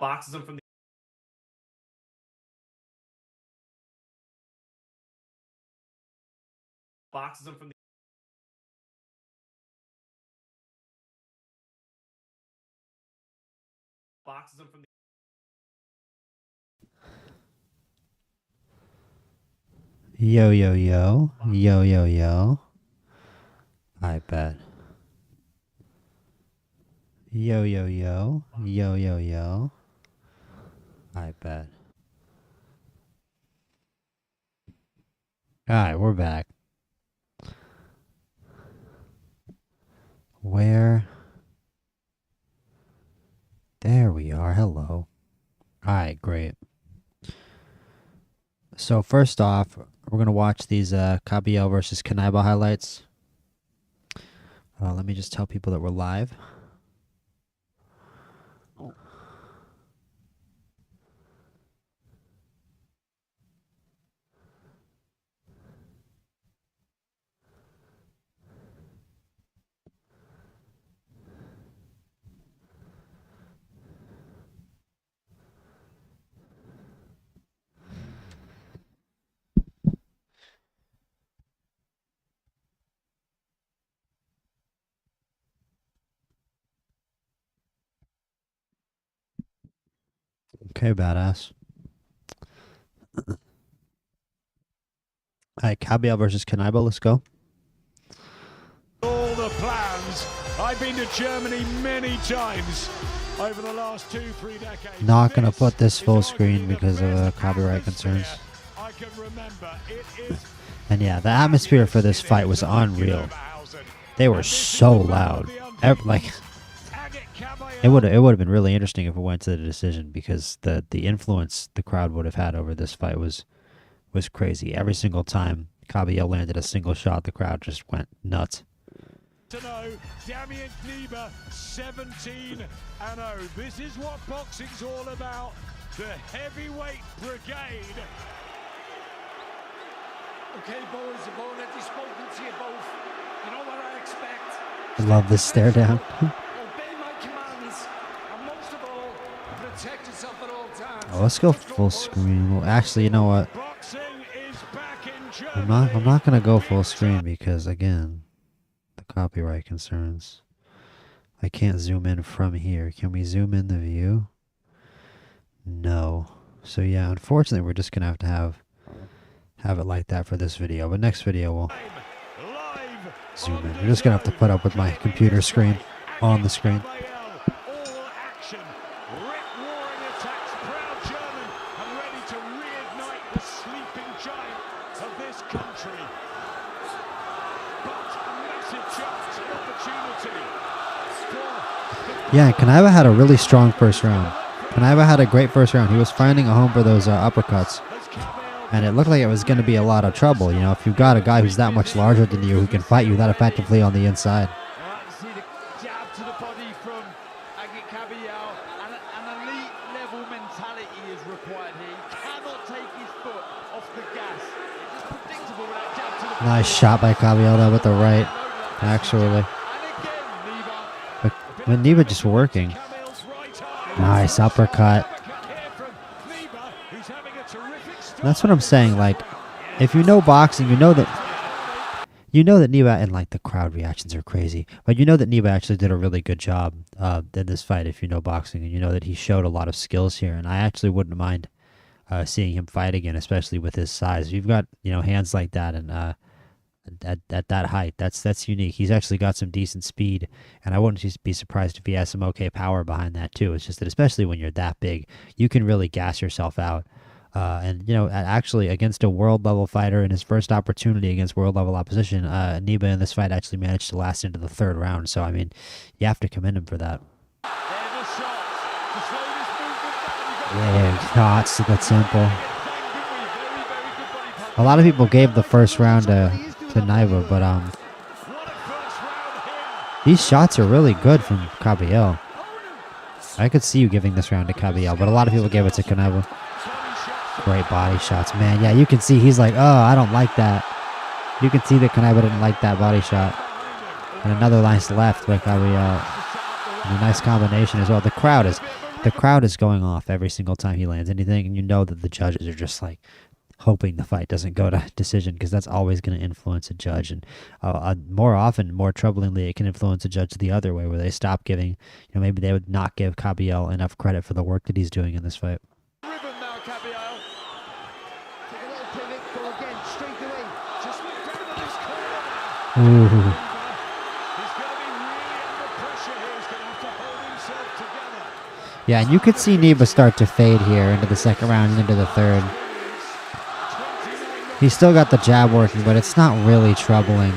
boxes him from the boxes him from the boxes him from the Yo, yo, yo. Yo, yo, yo. I bet. Yo, yo, yo. Yo, yo, yo. I bet. Alright, we're back. Where? There we are. Hello. Alright, great. So first off, we're going to watch these Kabayel versus Knyba highlights. Let me just tell people that we're live. Okay, badass. Alright, Kabayel versus Knyba, let's go. All the plans. I've been to Germany many times over the last 2-3 decades. Not going to put this full screen because of copyright concerns. I can remember it is. And yeah, the atmosphere for this fight was unreal. They were so loud. Like, it would have been really interesting if it went to the decision, because the influence the crowd would have had over this fight was crazy. Every single time Kabayel landed a single shot, the crowd just went nuts. To know, Damien Knyba, 17-0. This is what boxing's all about. The heavyweight brigade. Okay, boys, I've already spoken to you both. You know what I expect. I love this stare down. Obey my commands, and most of all, protect yourself at all times. Oh, let's go full screen. Well, actually, you know what? Boxing is back in Germany. I'm not gonna go full screen because, again, the copyright concerns. I can't zoom in from here. Can we zoom in the view? No. So yeah, unfortunately, we're just gonna have to have it like that for this video. But next video we'll zoom in. We're just gonna have to put up with my computer screen on the screen. All action. Rip-roaring attacks. Proud German and ready to reignite the sleeping giant of this country. But a massive chance and opportunity. Yeah, Knyba had a really strong first round. Knyba had a great first round. He was finding a home for those uppercuts. And it looked like it was going to be a lot of trouble. You know, if you've got a guy who's that much larger than you who can fight you that effectively on the inside. See the jab to the body from Agit Kabayel, and an elite level mentality is required here. He cannot take his foot off the gas. It's just predictable with that jab to the body. Nice shot by Kabayel there with the right, actually. And again, But Knyba just working. Nice uppercut. That's what I'm saying. Like, if you know boxing, you know that Knyba, and like the crowd reactions are crazy, but you know that Knyba actually did a really good job in this fight. If you know boxing, and you know that he showed a lot of skills here, and I actually wouldn't mind seeing him fight again, especially with his size. If you've got hands like that, and at that height, that's unique. He's actually got some decent speed, and I wouldn't just be surprised if he has some okay power behind that too. It's just that especially when you're that big, you can really gas yourself out. And actually against a world level fighter in his first opportunity against world level opposition, Knyba in this fight actually managed to last into the third round. So I mean, you have to commend him for that. Yeah, shots to get simple. A lot of people gave the first round to Knyba, but these shots are really good from Kabayel. I could see you giving this round to Kabayel, but a lot of people gave it to Knyba. Great body shots, man. Yeah, you can see he's like, oh, I don't like that. You can see that Knyba didn't like that body shot. And another nice left by Kabayel. And a nice combination as well. The crowd is The crowd is going off every single time he lands anything, and you know that the judges are just like hoping the fight doesn't go to decision, because that's always going to influence a judge. And more often, more troublingly, it can influence a judge the other way, where they stop giving, maybe they would not give Kabayel enough credit for the work that he's doing in this fight. Ribbon now, Kabayel. Take a little pivot, go again, straight away. Just look down on his corner. Ooh. He's going to be really under pressure here. He's going to have to hold himself together. Yeah, and you could see Knyba start to fade here into the second round and into the third. He's still got the jab working, but it's not really troubling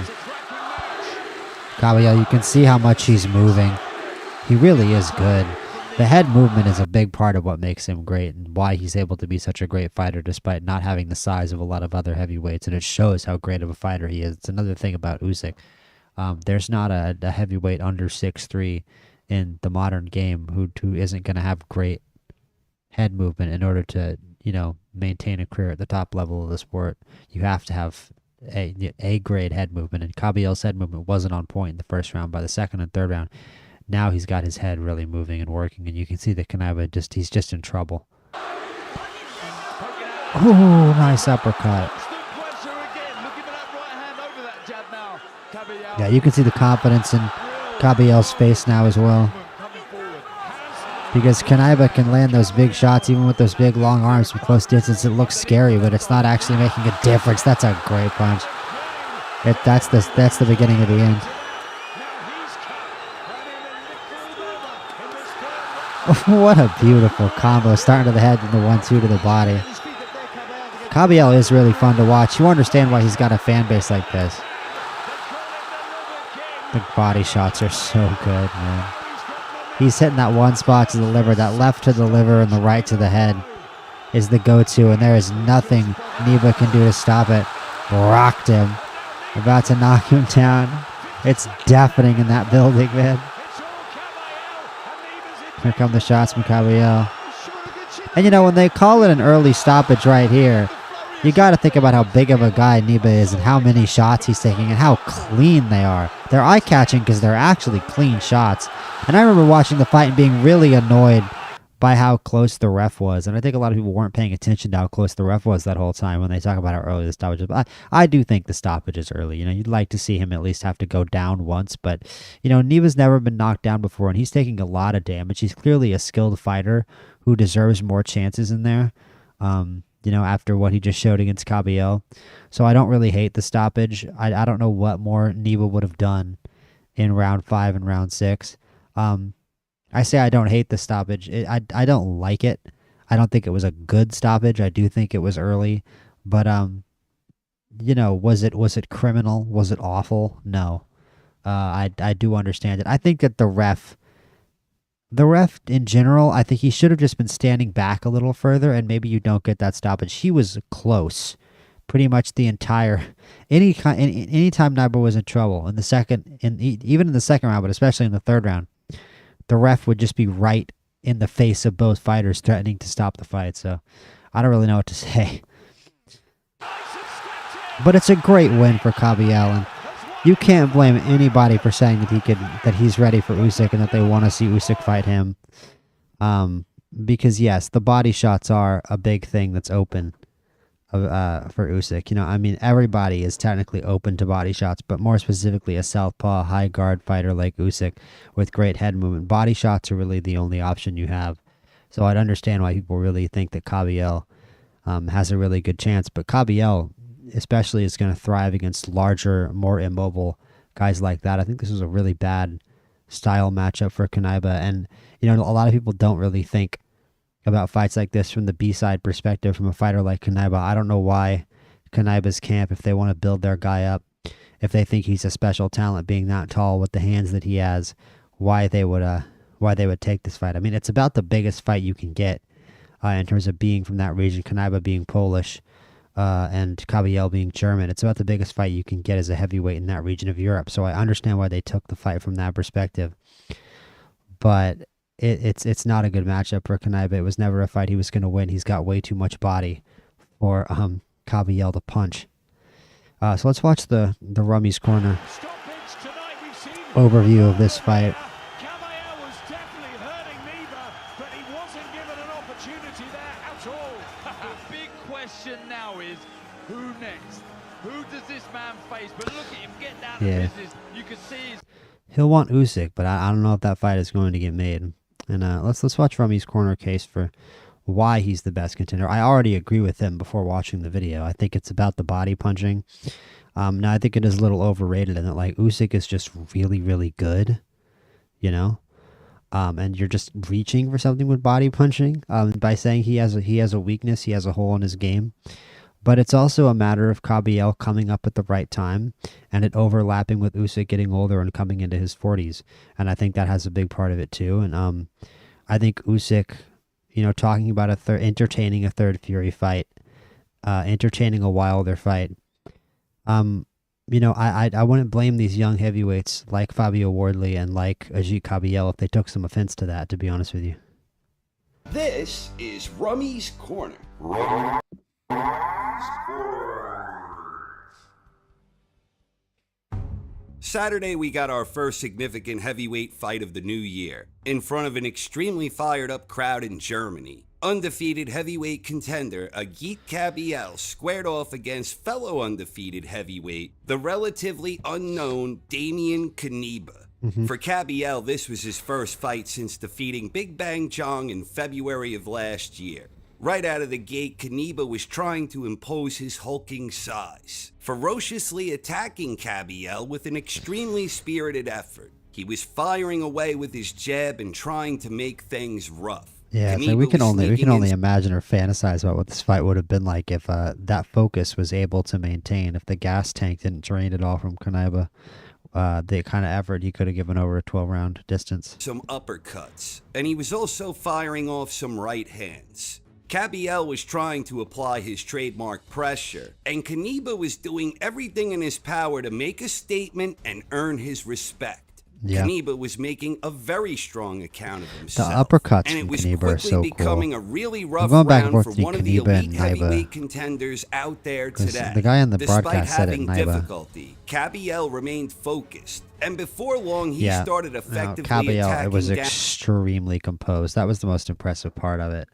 Kabayel. You can see how much he's moving. He really is good. The head movement is a big part of what makes him great and why he's able to be such a great fighter despite not having the size of a lot of other heavyweights, and it shows how great of a fighter he is. It's another thing about Usyk. There's not a heavyweight under 6'3" in the modern game who isn't going to have great head movement in order to, maintain a career at the top level of the sport. You have to have a grade head movement, and Kabayel's head movement wasn't on point in the first round. By the second and third round, now he's got his head really moving and working, and you can see that Knyba he's just in trouble. Oh, nice uppercut. Yeah, you can see the confidence in Kabayel's face now as well, because Knyba can land those big shots even with those big long arms from close distance. It looks scary, but it's not actually making a difference. That's a great punch. That's the beginning of the end. What a beautiful combo, starting to the head and the 1-2 to the body. Kabayel is really fun to watch. You understand why he's got a fan base like this. The body shots are so good, man. He's hitting that one spot to the liver, that left to the liver and the right to the head is the go-to, and there is nothing Knyba can do to stop it. Rocked him. About to knock him down. It's deafening in that building, man. Here come the shots from Kabayel. And when they call it an early stoppage right here, you got to think about how big of a guy Knyba is and how many shots he's taking and how clean they are. They're eye-catching because they're actually clean shots. And I remember watching the fight and being really annoyed by how close the ref was. And I think a lot of people weren't paying attention to how close the ref was that whole time when they talk about how early the stoppage is. But I do think the stoppage is early. You'd like to see him at least have to go down once. But, Knyba's never been knocked down before, and he's taking a lot of damage. He's clearly a skilled fighter who deserves more chances in there. After what he just showed against Kabayel. So I don't really hate the stoppage. I don't know what more Knyba would have done in round 5 and round 6. I say I don't hate the stoppage. I don't like it. I don't think it was a good stoppage. I do think it was early. But, was it criminal? Was it awful? No. I do understand it. I think that the ref in general, I think he should have just been standing back a little further, and maybe you don't get that stoppage. He was close pretty much the entire anytime Knyba was in trouble in the second, even in the second round, but especially in the third round, the ref would just be right in the face of both fighters threatening to stop the fight. So I don't really know what to say. But it's a great win for Kabayel, and you can't blame anybody for saying that he's ready for Usyk and that they want to see Usyk fight him. Because yes, the body shots are a big thing that's open for Usyk. Everybody is technically open to body shots, but more specifically a southpaw high guard fighter like Usyk with great head movement. Body shots are really the only option you have. So I'd understand why people really think that Kabayel has a really good chance, but Kabayel especially is going to thrive against larger, more immobile guys like that. I think this was a really bad style matchup for Knyba, and a lot of people don't really think about fights like this from the B-side perspective from a fighter like Knyba. I don't know why Knyba's camp, if they want to build their guy up, if they think he's a special talent being that tall with the hands that he has, why they would take this fight. It's about the biggest fight you can get in terms of being from that region, Knyba being Polish, and Kabayel being German. It's about the biggest fight you can get as a heavyweight in that region of Europe. So I understand why they took the fight from that perspective. But it's not a good matchup for Knyba. It was never a fight he was going to win. He's got way too much body for Kabayel to punch. So let's watch the Rummy's Corner overview of this fight. Kabayel was definitely hurting Knyba, but he opportunity there at all. The big question now is, who next? Who does this man face? But look at him get down to business. You can see his... He'll want Usyk, but I don't know if that fight is going to get made. And let's watch Rummy's corner case for why he's the best contender. I already agree with him before watching the video. I think it's about the body punching. Now I think it is a little overrated in that like Usyk is just really, really good, you know. And you're just reaching for something with body punching by saying he has a weakness, he has a hole in his game. But it's also a matter of Kabayel coming up at the right time and it overlapping with Usyk getting older and coming into his 40s. And I think that has a big part of it too. And I think Usyk, you know, talking about entertaining a third Fury fight, entertaining a Wilder fight, you know, I wouldn't blame these young heavyweights like Fabio Wardley and like Agit Kabayel if they took some offense to that, to be honest with you. This is Rummy's Corner. Saturday, we got our first significant heavyweight fight of the new year, in front of an extremely fired up crowd in Germany. Undefeated heavyweight contender Agit Kabayel squared off against fellow undefeated heavyweight, the relatively unknown Damien Knyba. For Kabayel, this was his first fight since defeating Big Bang Jong in February of last year. Right out of the gate, Knyba was trying to impose his hulking size, ferociously attacking Kabayel with an extremely spirited effort. He was firing away with his jab and trying to make things rough. Yeah, so we can only imagine or fantasize about what this fight would have been like if that focus was able to maintain, if the gas tank didn't drain it all from Knyba. The kind of effort he could have given over a 12-round distance. Some uppercuts, and he was also firing off some right hands. Kabayel was trying to apply his trademark pressure, and Knyba was doing everything in his power to make a statement and earn his respect. Yeah. Knyba was making a very strong account of himself. The uppercuts and it from was Knyba quickly are so becoming cool. a really rough going back and round forth for one of the Knyba and elite Knyba. heavyweight contenders out there today. The guy on the Despite broadcast said it, having Knyba. difficulty, Kabayel remained focused, and before long he started effectively Kabayel, attacking it was down. extremely composed. That was the most impressive part of it.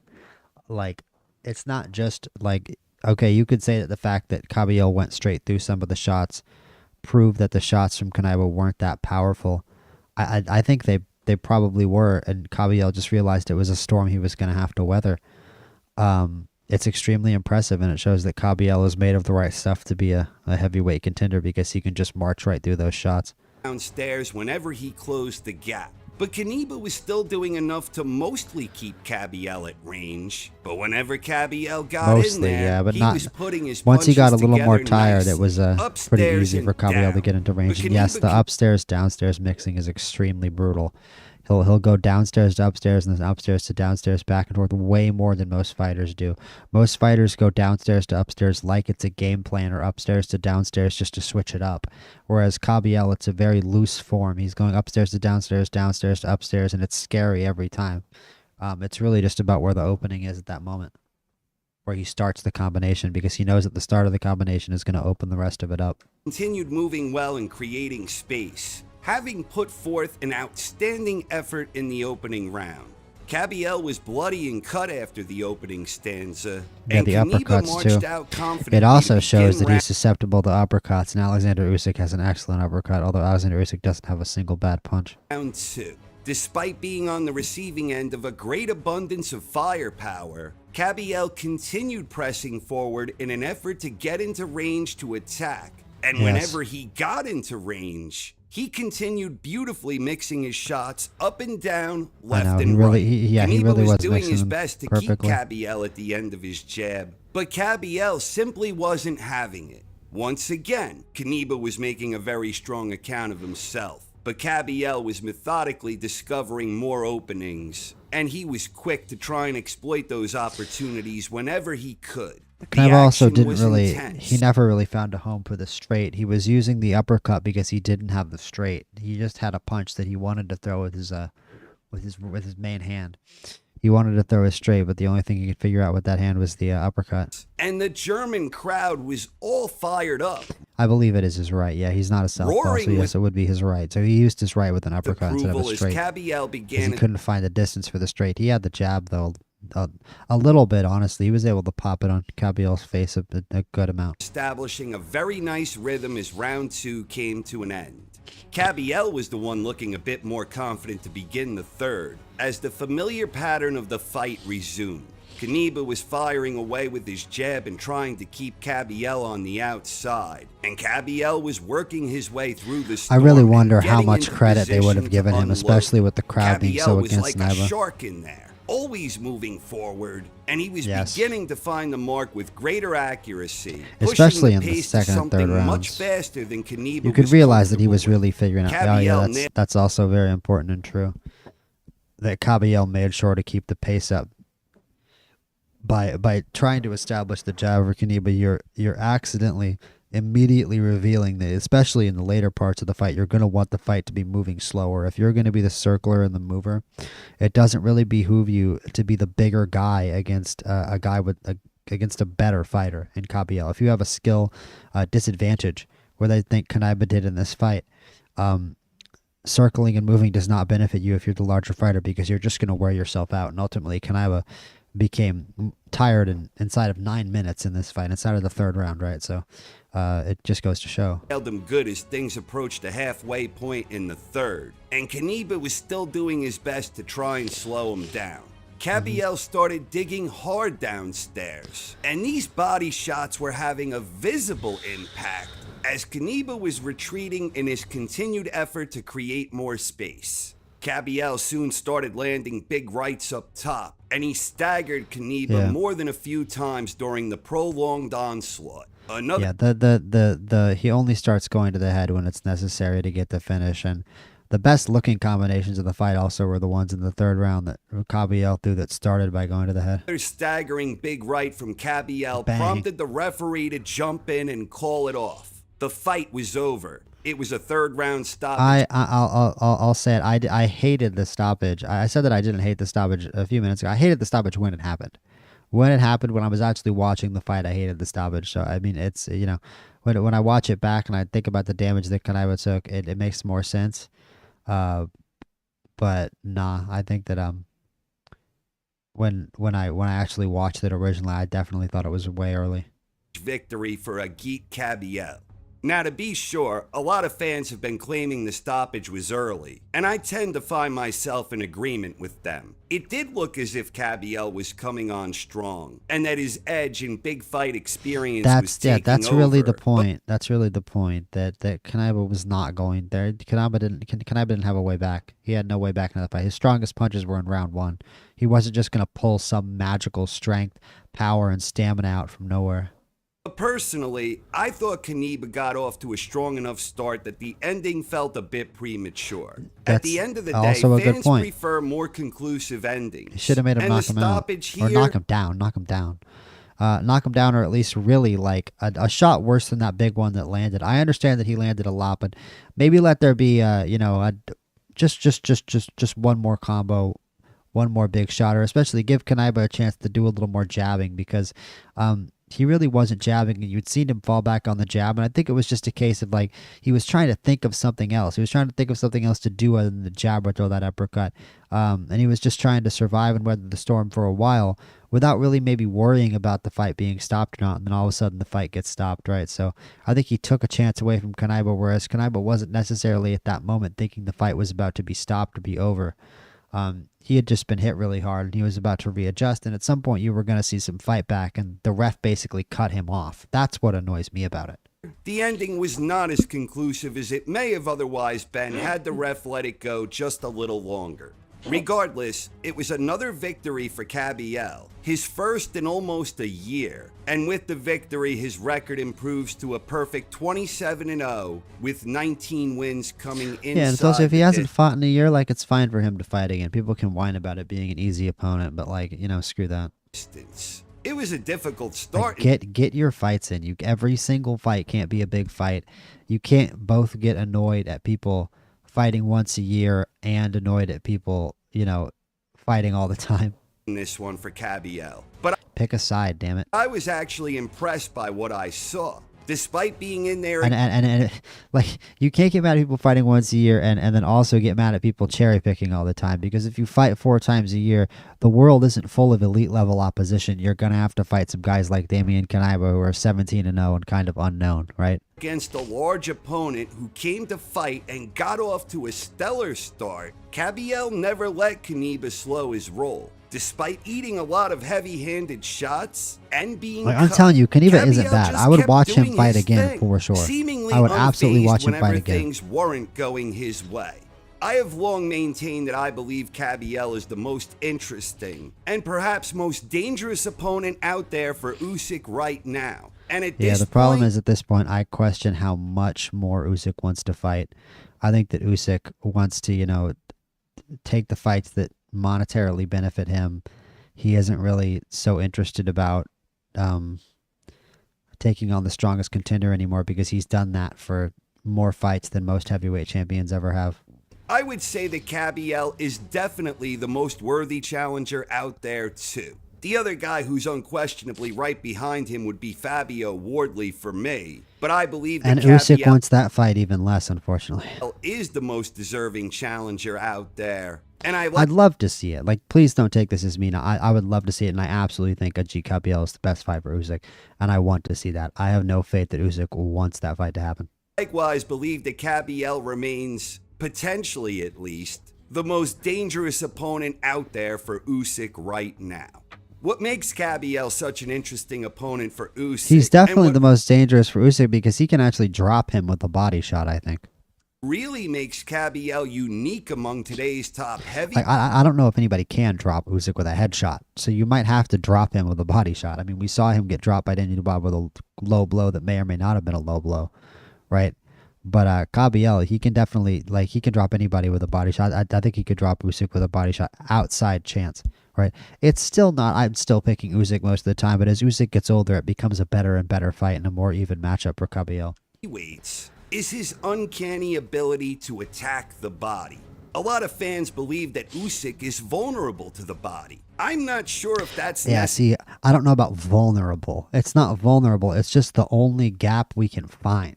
Like, it's not just like, okay, you could say that the fact that Kabayel went straight through some of the shots proved that the shots from Knyba weren't that powerful. I think they probably were, and Kabayel just realized it was a storm he was going to have to weather. It's extremely impressive, and it shows that Kabayel is made of the right stuff to be a heavyweight contender because he can just march right through those shots. Downstairs whenever he closed the gap. But Knyba was still doing enough to mostly keep Kabayel at range. But whenever Kabayel got in there, but he not, was putting his once he got a punches little more together tired, nice. it was pretty easy for Kabayel to get into range. And yes, the upstairs-downstairs mixing is extremely brutal. He'll go downstairs to upstairs and then upstairs to downstairs, back and forth, way more than most fighters do. Most fighters go downstairs to upstairs like it's a game plan, or upstairs to downstairs just to switch it up. Whereas Kabayel, it's a very loose form. He's going upstairs to downstairs, downstairs to upstairs, and it's scary every time. It's really just about where the opening is at that moment, where he starts the combination, because he knows that the start of the combination is going to open the rest of it up. Continued moving well and creating space, having put forth an outstanding effort in the opening round. Kabayel was bloody and cut after the opening stanza, and the Knyba uppercuts marched too. out confidently. It also to shows begin that he's susceptible to uppercuts, and Alexander Usyk has an excellent uppercut, although Alexander Usyk doesn't have a single bad punch. Round 2. Despite being on the receiving end of a great abundance of firepower, Kabayel continued pressing forward in an effort to get into range to attack. And whenever he got into range, he continued beautifully mixing his shots up and down, left and right. He really was doing his mixing best to perfectly. keep Kabayel at the end of his jab, but Kabayel simply wasn't having it. Once again, Knyba was making a very strong account of himself, but Kabayel was methodically discovering more openings, and he was quick to try and exploit those opportunities whenever he could. Knyba also he never really found a home for the straight. He was using the uppercut because he didn't have the straight. He just had a punch that he wanted to throw with his main hand. He wanted to throw a straight, but the only thing he could figure out with that hand was the uppercut. And the German crowd was all fired up. I believe it is his right. Yeah, he's not a southpaw, so yes, it would be his right. So he used his right with an uppercut instead of a straight. Kabayel Because he couldn't find the distance for the straight. He had the jab, though, a little bit, honestly. He was able to pop it on Kabayel's face a good amount. Establishing a very nice rhythm as round 2 came to an end. Kabayel was the one looking a bit more confident to begin the third, as the familiar pattern of the fight resumed. Knyba was firing away with his jab and trying to keep Kabayel on the outside, and Kabayel was working his way through the storm. I really wonder how getting much into credit they would have position given to him, unload. especially with the crowd being so Kabayel was against like a Knyba. shark in there, always moving forward, and he was Yes. beginning to find the mark with greater accuracy, Especially pushing in the pace second to and third something much rounds. faster than Knyba You could was realize that he was comfortable really figuring out. Oh yeah, Kabayel that's also very important and true. That Kabayel made sure to keep the pace up by trying to establish the jab over Knyba. You're accidentally immediately revealing that, especially in the later parts of the fight, you're going to want the fight to be moving slower. If you're going to be the circler and the mover, it doesn't really behoove you to be the bigger guy against a guy with against a better fighter in Kabayel. If you have a skill disadvantage, where they think Knyba did in this fight, circling and moving does not benefit you if you're the larger fighter, because you're just going to wear yourself out. And ultimately, Knyba became tired inside of 9 minutes in this fight, inside of the third round, right? So it just goes to show. held him good as things approached the halfway point in the third, and Knyba was still doing his best to try and slow him down. Kabayel started digging hard downstairs, and these body shots were having a visible impact as Knyba was retreating in his continued effort to create more space. Kabayel soon started landing big rights up top, and he staggered Knyba more than a few times during the prolonged onslaught. He only starts going to the head when it's necessary to get the finish, and the best looking combinations of the fight also were the ones in the third round that Kabayel threw that started by going to the head. Another staggering big right from Kabayel Bang. prompted the referee to jump in and call it off. The fight was over. It was a third round stoppage. I'll say it. I hated the stoppage. I said that I didn't hate the stoppage a few minutes ago. I hated the stoppage when it happened. When it happened, when I was actually watching the fight, I hated the stoppage. So I mean, it's, you know, when I watch it back and I think about the damage that Knyba took, it makes more sense. But nah, I think that when I actually watched it originally, I definitely thought it was way early. Victory for Agit Kabayel. Now, to be sure, a lot of fans have been claiming the stoppage was early, and I tend to find myself in agreement with them. It did look as if Kabayel was coming on strong, and that his edge and big fight experience was taking that's really the over. point. That's really the point, that Knyba was not going there. Knyba didn't have a way back. He had no way back in the fight. His strongest punches were in round one. He wasn't just going to pull some magical strength, power, and stamina out from nowhere. Personally, I thought Knyba got off to a strong enough start that the ending felt a bit premature. At the end of the day, also a good fans point. prefer more conclusive endings. You should have made him And knock the him out. stoppage here, Or knock him down. Knock him down. Knock him down, or at least really like a shot worse than that big one that landed. I understand that he landed a lot, but maybe let there be just one more combo, one more big shot, or especially give Knyba a chance to do a little more jabbing, because he really wasn't jabbing, and you'd seen him fall back on the jab, and I think it was just a case of like he was trying to think of something else. He was trying to think of something else to do other than the jab or throw that uppercut, and he was just trying to survive and weather the storm for a while without really maybe worrying about the fight being stopped or not, and then all of a sudden the fight gets stopped, right? So I think he took a chance away from Knyba, whereas Knyba wasn't necessarily at that moment thinking the fight was about to be stopped or be over. He had just been hit really hard, and he was about to readjust, and at some point you were going to see some fight back, and the ref basically cut him off. That's what annoys me about it. the ending was not as conclusive as it may have otherwise been had the ref let it go just a little longer. Regardless, it was another victory for Kabayel, his first in almost a year, and with the victory his record improves to a perfect 27-0 with 19 wins coming inside. Yeah, and it's also, if he hasn't fought in a year, like, it's fine for him to fight again. People can whine about it being an easy opponent, but, like, you know, screw that. It was a difficult start. Like, get your fights in. Every single fight can't be a big fight. You can't both get annoyed at people fighting once a year and annoyed at people, you know, fighting all the time. This one for Kabayel, but pick a side, damn it. I was actually impressed by what I saw. Despite being in there, And like, you can't get mad at people fighting once a year and then also get mad at people cherry picking all the time, because if you fight 4 times a year, the world isn't full of elite level opposition. You're going to have to fight some guys like Damien, Knyba, who are 17-0 and kind of unknown, right? against a large opponent who came to fight and got off to a stellar start, Kabayel never let Knyba slow his roll. Despite eating a lot of heavy-handed shots and being Like, I'm telling you, Knyba isn't Kabayel bad. just I would kept watch him doing fight his again thing, for sure. seemingly I would absolutely unfazed watch him whenever fight again. things weren't going his way. I have long maintained that I believe Kabayel is the most interesting and perhaps most dangerous opponent out there for Usyk right now. And at Yeah, this the problem point, is at this point, I question how much more Usyk wants to fight. I think that Usyk wants to, take the fights that monetarily benefit him. He isn't really so interested about taking on the strongest contender anymore, because he's done that for more fights than most heavyweight champions ever have. I would say that Kabayel is definitely the most worthy challenger out there too. The other guy who's unquestionably right behind him would be Fabio Wardley for me, but I believe that And Usyk Kabayel wants that fight even less, unfortunately. is the most deserving challenger out there. And I'd love to see it. Like, please don't take this as mean. I would love to see it, and I absolutely think Agit Kabayel is the best fight for Usyk, and I want to see that. I have no faith that Usyk wants that fight to happen. likewise believe that Kabayel remains, potentially at least, the most dangerous opponent out there for Usyk right now. What makes Kabayel such an interesting opponent for Usyk? He's definitely and the most dangerous for Usyk because he can actually drop him with a body shot, I think. really makes Kabayel unique among today's top heavy. Like, I don't know if anybody can drop Usyk with a headshot, so you might have to drop him with a body shot. I mean, we saw him get dropped by Daniel Dubois with a low blow that may or may not have been a low blow, right? But Kabayel, he can definitely, like, he can drop anybody with a body shot. I think he could drop Usyk with a body shot, outside chance, right? It's still not, I'm still picking Usyk most of the time, but as Usyk gets older, it becomes a better and better fight and a more even matchup for Kabayel. Weights is his uncanny ability to attack the body. A lot of fans believe that Usyk is vulnerable to the body. I'm not sure if that's Yeah, see, I don't know about vulnerable. It's not vulnerable. It's just the only gap we can find,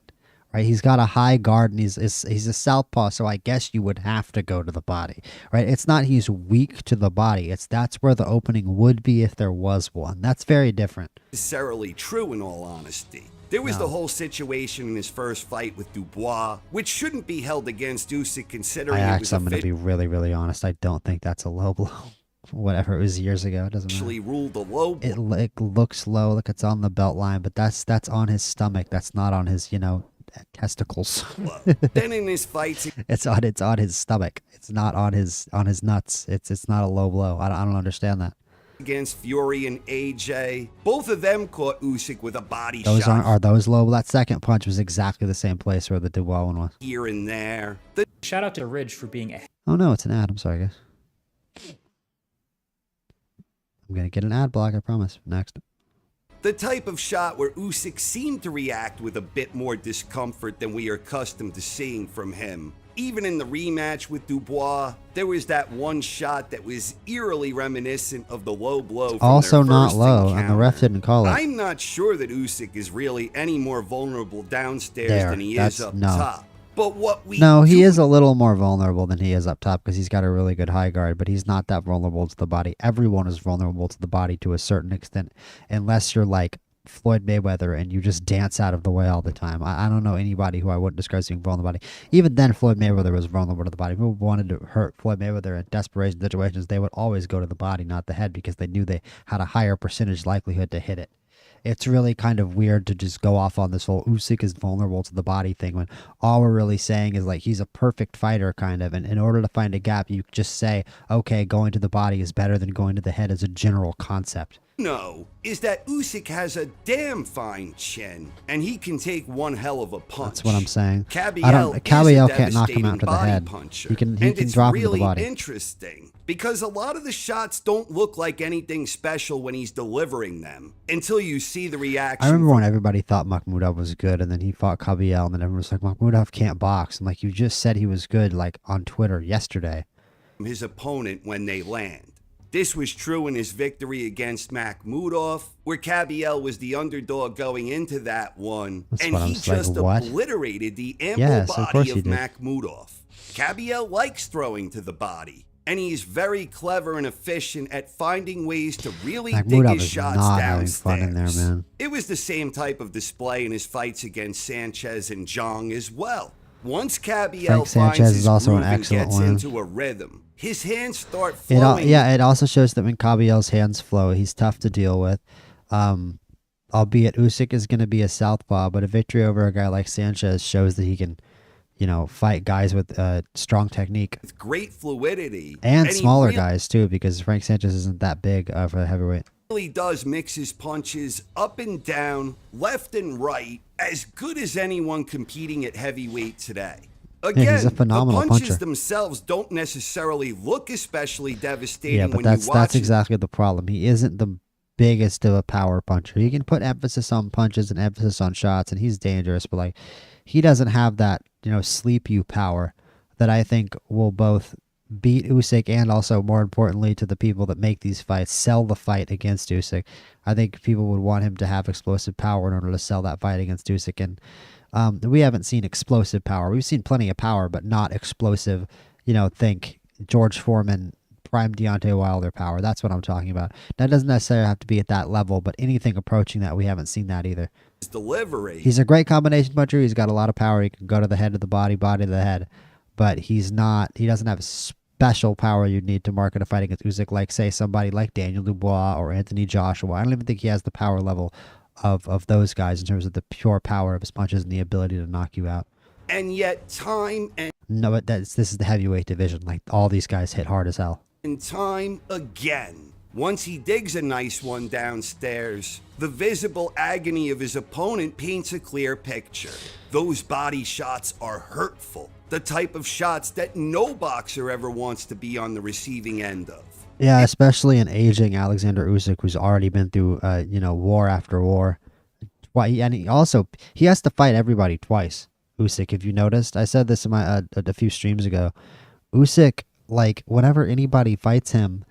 right? He's got a high guard and he's a southpaw, so I guess you would have to go to the body, right? It's not he's weak to the body. It's that's where the opening would be if there was one. That's very different. necessarily true in all honesty. There was No. the whole situation in his first fight with Dubois, which shouldn't be held against Usyk considering I'm it was going to be really, really honest. I don't think that's a low blow. Whatever it was years ago, it doesn't matter. officially ruled a low blow. It looks low, like it's on the belt line, but that's on his stomach. That's not on his, testicles. Then in his fights It's on his stomach. It's not on his nuts. It's not a low blow. I don't understand that. against Fury and AJ, both of them caught Usyk with a body Those shot are those low. That second punch was exactly the same place where the Dubois one was. here and there. The Shout out to Ridge for being a Oh no, it's an ad. I'm sorry, guys. I'm gonna get an ad block. I promise. Next. type of shot where Usyk seemed to react with a bit more discomfort than we are accustomed to seeing from him. Even in the rematch with Dubois, there was that one shot that was eerily reminiscent of the low blow from Also their not first low, and the encounter. ref didn't call it. I'm not sure that Usyk is really any more vulnerable downstairs There, than he that's- is up no. top. But what we No, he do is a little more vulnerable than he is up top because he's got a really good high guard, but he's not that vulnerable to the body. Everyone is vulnerable to the body to a certain extent, unless you're like Floyd Mayweather and you just dance out of the way all the time. I don't know anybody who I wouldn't describe as being vulnerable to the body. Even then, Floyd Mayweather was vulnerable to the body. If people wanted to hurt Floyd Mayweather in desperation situations, they would always go to the body, not the head, because they knew they had a higher percentage likelihood to hit it. It's really kind of weird to just go off on this whole Usyk is vulnerable to the body thing when all we're really saying is like he's a perfect fighter kind of, and in order to find a gap you just say, okay, going to the body is better than going to the head as a general concept. know is that Usyk has a damn fine chin, and he can take one hell of a punch. That's what I'm saying. Kabayel Kabayel is a can't knock him out devastating to the body head. puncher. He can and it's drop him to the really body. interesting because a lot of the shots don't look like anything special when he's delivering them until you see the reaction. I remember when everybody thought Makhmudov was good, and then he fought Kabayel, and then everyone was like, Makhmudov can't box. And like, you just said he was good, like on Twitter yesterday. from his opponent when they land. This was true in his victory against Makhmudov, where Kabayel was the underdog going into that one, That's and what I'm he just like, just what? obliterated the ample Yes, of course body he of did. Makhmudov. Kabayel likes throwing to the body, and he's very clever and efficient at finding ways to really dig Makhmudov his is shots not downstairs. having fun in there, man. It was the same type of display in his fights against Sanchez and Zhang as well. Once Kabayel Frank finds Sanchez his is also groove an and excellent gets one. into a rhythm, his hands start It flowing. it also shows that when Kabayel's hands flow, he's tough to deal with. Albeit Usyk is going to be a southpaw, but a victory over a guy like Sanchez shows that he can, fight guys with strong technique With great fluidity. and he smaller really guys too, because Frank Sanchez isn't that big for a heavyweight. does mix his punches up and down, left and right, as good as anyone competing at heavyweight today. Again, he's a phenomenal the punches puncher. themselves don't necessarily look especially devastating Yeah, but when you watch that's it. exactly the problem. He isn't the biggest of a power puncher. He can put emphasis on punches and emphasis on shots, and he's dangerous. But like, he doesn't have that sleep you power that I think will both beat Usyk and also, more importantly, to the people that make these fights, sell the fight against Usyk. I think people would want him to have explosive power in order to sell that fight against Usyk, and we haven't seen explosive power. We've seen plenty of power, but not explosive. Think George Foreman, prime Deontay Wilder power. That's what I'm talking about. That doesn't necessarily have to be at that level, but anything approaching that, we haven't seen that either. His delivery. He's a great combination puncher. He's got a lot of power. He can go to the head of the body, body to the head, but he doesn't have special power you'd need to market a fight against Usyk, like, say, somebody like Daniel Dubois or Anthony Joshua. I don't even think he has the power level of those guys in terms of the pure power of his punches and the ability to knock you out. And yet time and No, but this is the heavyweight division. Like, all these guys hit hard as hell. time again, once he digs a nice one downstairs, the visible agony of his opponent paints a clear picture. Those body shots are hurtful, the type of shots that no boxer ever wants to be on the receiving end of. Yeah, especially an aging Alexander Usyk who's already been through, war after war. And he has to fight everybody twice. Usyk, if you noticed, I said this in my a few streams ago. Usyk, like, whenever anybody fights him,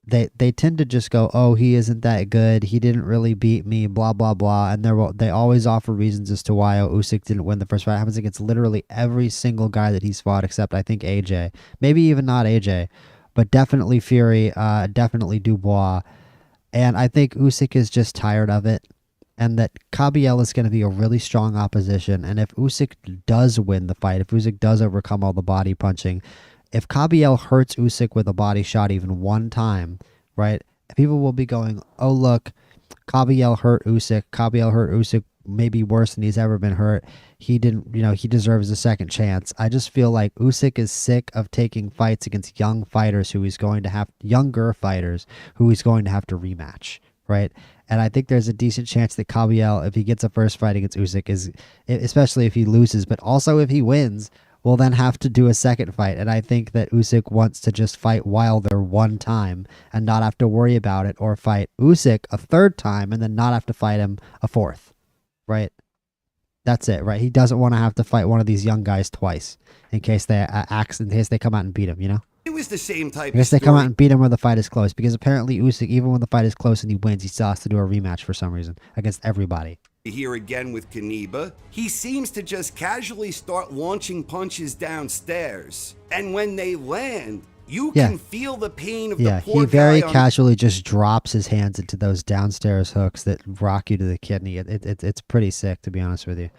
they tend to just go, oh, he isn't that good, he didn't really beat me, blah blah blah, and they always offer reasons as to why Usyk didn't win the first fight. It happens against literally every single guy that he's fought, except I think AJ, maybe even not AJ, but definitely Fury, definitely Dubois, and I think Usyk is just tired of it. And that Kabayel is going to be a really strong opposition. And if Usyk does win the fight, if Usyk does overcome all the body punching, if Kabayel hurts Usyk with a body shot even one time, right, people will be going, oh, look, Kabayel hurt Usyk. Kabayel hurt Usyk maybe worse than he's ever been hurt. He didn't, he deserves a second chance. I just feel like Usyk is sick of taking fights against younger fighters who he's going to have to rematch, right? And I think there's a decent chance that Kabayel, if he gets a first fight against Usyk, especially if he loses, but also if he wins, will then have to do a second fight. And I think that Usyk wants to just fight Wilder one time and not have to worry about it, or fight Usyk a third time and then not have to fight him a fourth, right? That's it, right? He doesn't want to have to fight one of these young guys twice in case they come out and beat him, It was the same type I guess of they come out story and beat him when the fight is close, because apparently Usyk, even when the fight is close and he wins, he still has to do a rematch for some reason against everybody. here again with Knyba. He seems to just casually start launching punches downstairs, and when they land, you can feel the pain of the poor he very guy on casually just drops his hands into those downstairs hooks that rock you to the kidney. It's pretty sick, to be honest with you.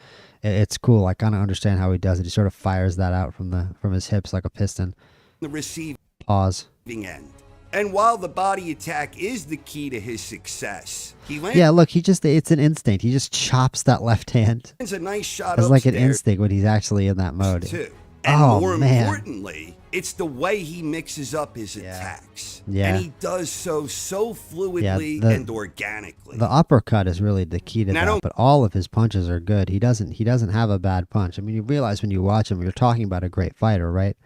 It's cool. I kind of understand how he does it. He sort of fires that out from his hips like a piston. the receiving Pause. end. And while the body attack is the key to his success, he lands Yeah, look, it's an instinct. He just chops that left hand. a nice shot It's like an upstairs, instinct when he's actually in that mode. too. And Oh, more man. importantly, it's the way he mixes up his attacks. Yeah. And he does so fluidly the- and organically. The uppercut is really the key to And I that, don't- but all of his punches are good. He doesn't have a bad punch. I mean, you realize when you watch him, you're talking about a great fighter, right?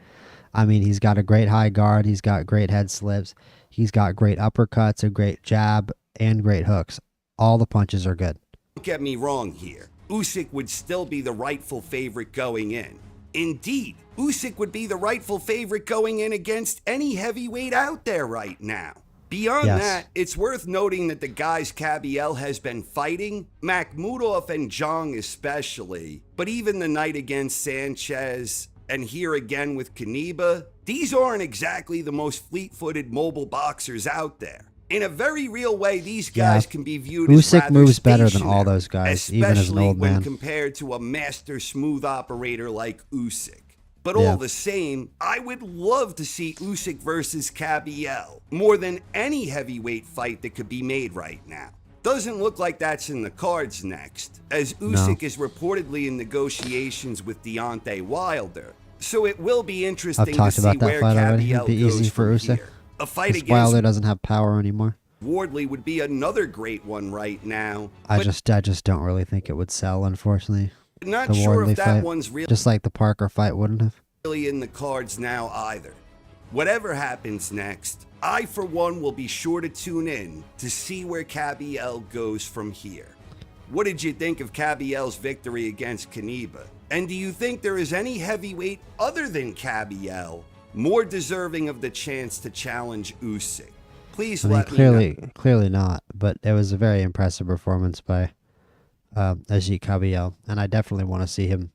I mean, he's got a great high guard, he's got great head slips, he's got great uppercuts, a great jab, and great hooks. All the punches are good. Don't get me wrong here. Usyk would still be the rightful favorite going in. Indeed, Usyk would be the rightful favorite going in against any heavyweight out there right now. Beyond Yes. that, it's worth noting that the guys Kabayel has been fighting, Makhmudov and Zhang especially, but even the night against Sanchez, and here again with Knyba, these aren't exactly the most fleet-footed mobile boxers out there. In a very real way, these guys can be viewed as Usyk rather moves better than all stationary, those guys, even as an especially old when man. compared to a master smooth operator like Usyk. But Yeah. all the same, I would love to see Usyk versus Kabayel more than any heavyweight fight that could be made right now. Doesn't look like that's in the cards next, as Usyk is reportedly in negotiations with Deontay Wilder. So it will be interesting to talked see about that where fight already. Kabayel It'd be goes easy for from Usyk. here. A fight Because against Wilder doesn't have power anymore. Wardley would be another great one right now. I but just don't really think it would sell, unfortunately. not The sure Wardley if that fight, one's really just like the Parker fight wouldn't have. in the cards now either. Whatever happens next, I for one will be sure to tune in to see where Kabayel goes from here. What did you think of Kabayel's victory against Knyba? And do you think there is any heavyweight other than Kabayel more deserving of the chance to challenge Usyk? Please I mean, let me know. clearly not, but it was a very impressive performance by Agit Kabayel, and I definitely want to see him.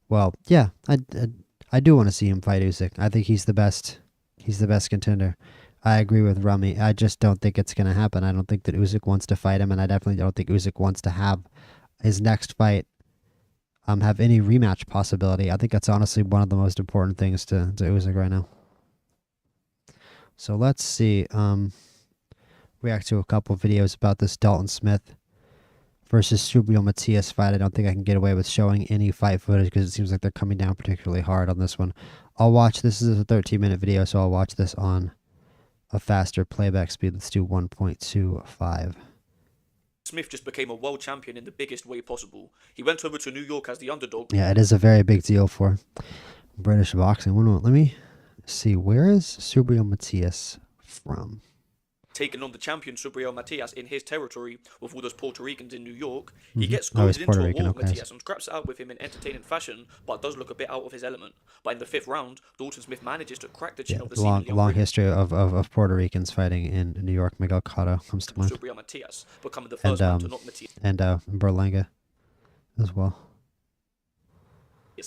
Well, yeah, I do want to see him fight Usyk. I think he's the best. He's the best contender. I agree with Rummy. I just don't think it's going to happen. I don't think that Usyk wants to fight him, and I definitely don't think Usyk wants to have his next fight have any rematch possibility. I think that's honestly one of the most important things to Usyk right now. So let's see. React to a couple videos about this Dalton Smith versus Subriel Matias fight. I don't think I can get away with showing any fight footage because it seems like they're coming down particularly hard on this one. I'll watch, this is a 13-minute video, so I'll watch this on a faster playback speed. Let's do 1.25. Smith just became a world champion in the biggest way possible. He went over to New York as the underdog. Yeah, it is a very big deal for British boxing. Let me see, where is Subriel Matias from? Taking on the champion Subriel Matias in his territory with all those Puerto Ricans in New York. He gets Oh, he's goaded into Puerto a Rican, war with okay. Matias and scraps it out with him in entertaining fashion, but does look a bit out of his element. But in the 5th round, Dalton Smith manages to crack the chin Yeah, of the long seemingly history of Puerto Ricans fighting in New York. Miguel Cotto comes to mind. Subriel Matias, becoming the first man to knock Matias And Berlanga as well.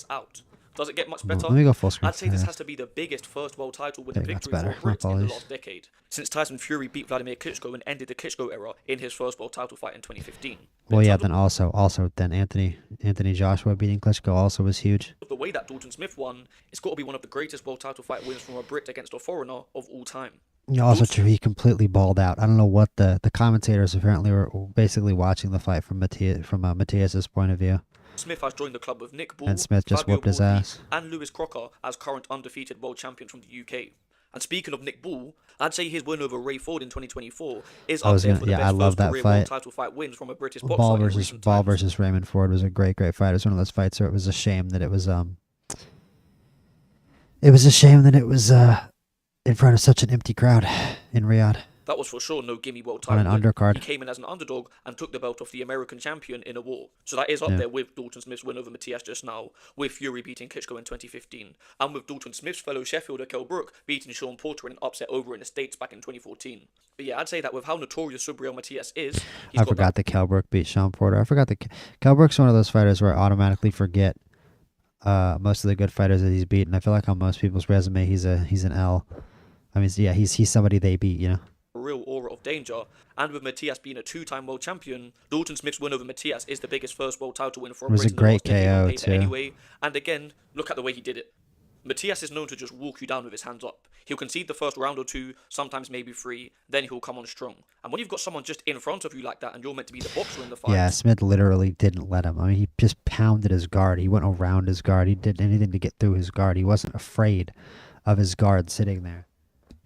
out. Does it get much Well, better? let me go full screen. I'd say this has to be the biggest first world title with a Okay, that's victory for a better. Brit in the Apologies. last decade. Since Tyson Fury beat Vladimir Klitschko and ended the Klitschko era in his first world title fight in 2015. Well, In yeah, terms then also then Anthony Joshua beating Klitschko also was huge. of the way that Dalton Smith won, it's got to be one of the greatest world title fight wins from a Brit against a foreigner of all time. Yeah, also true, he completely balled out. I don't know what the commentators apparently were basically watching the fight from Matias's point of view. Smith has joined the club with Nick Ball, And Smith just Fabio whooped his Wardley, ass. and Lewis Crocker as current undefeated world champions from the UK. And speaking of Nick Ball, I'd say his win over Ray Ford in 2024 is up there for the I best love first that career fight. world title fight wins from a British boxer Ball in versus recent Ball times. versus Raymond Ford was a great fight. It was one of those fights where it was a shame that it was in front of such an empty crowd in Riyadh. That was for sure no gimme world On title. an win. undercard. He came in as an underdog and took the belt off the American champion in a war. So that is up Yeah. there with Dalton Smith's win over Matias just now, with Fury beating Klitschko in 2015, and with Dalton Smith's fellow Sheffielder Kell Brook beating Sean Porter in an upset over in the States back in 2014. But yeah, I'd say that with how notorious Subriel Matias is, he's I got forgot that Kell Brook beat Sean Porter. I forgot that Kell Brook's one of those fighters where I automatically forget most of the good fighters that he's beaten. I feel like on most people's resume he's an L. I mean, yeah, he's somebody they beat, you know. a real aura of danger, and with Matias being a 2-time world champion, Dalton Smith's win over Matias is the biggest first world title win for a It was Brit a in the great last decade on KO paper too. anyway, and again, look at the way he did it. Matias is known to just walk you down with his hands up. He'll concede the first round or two, sometimes maybe 3, then he'll come on strong. And when you've got someone just in front of you like that and you're meant to be the boxer in the fight, Yeah, Smith literally didn't let him. I mean, he just pounded his guard. He went around his guard. He did anything to get through his guard. He wasn't afraid of his guard sitting there.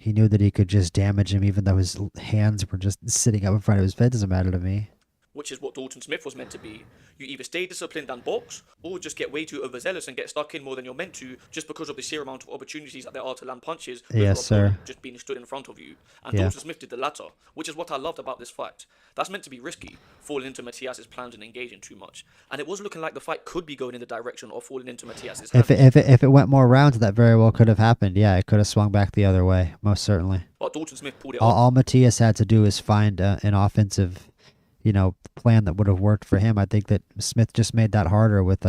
He knew that he could just damage him even though his hands were just sitting up in front of his face. Doesn't matter to me. which is what Dalton Smith was meant to be. You either stay disciplined and box, or just get way too overzealous and get stuck in more than you're meant to, just because of the sheer amount of opportunities that there are to land punches with Yes, your opponent sir. just being stood in front of you. And Yeah. Dalton Smith did the latter, which is what I loved about this fight. That's meant to be risky, falling into Matias's plans and engaging too much. And it was looking like the fight could be going in the direction of falling into Matias's hands. If it went more rounds, that very well could have happened. Yeah, it could have swung back the other way, most certainly. But Dalton Smith pulled it All, off. all Matias had to do is find an offensive, plan that would have worked for him. I think that Smith just made that harder with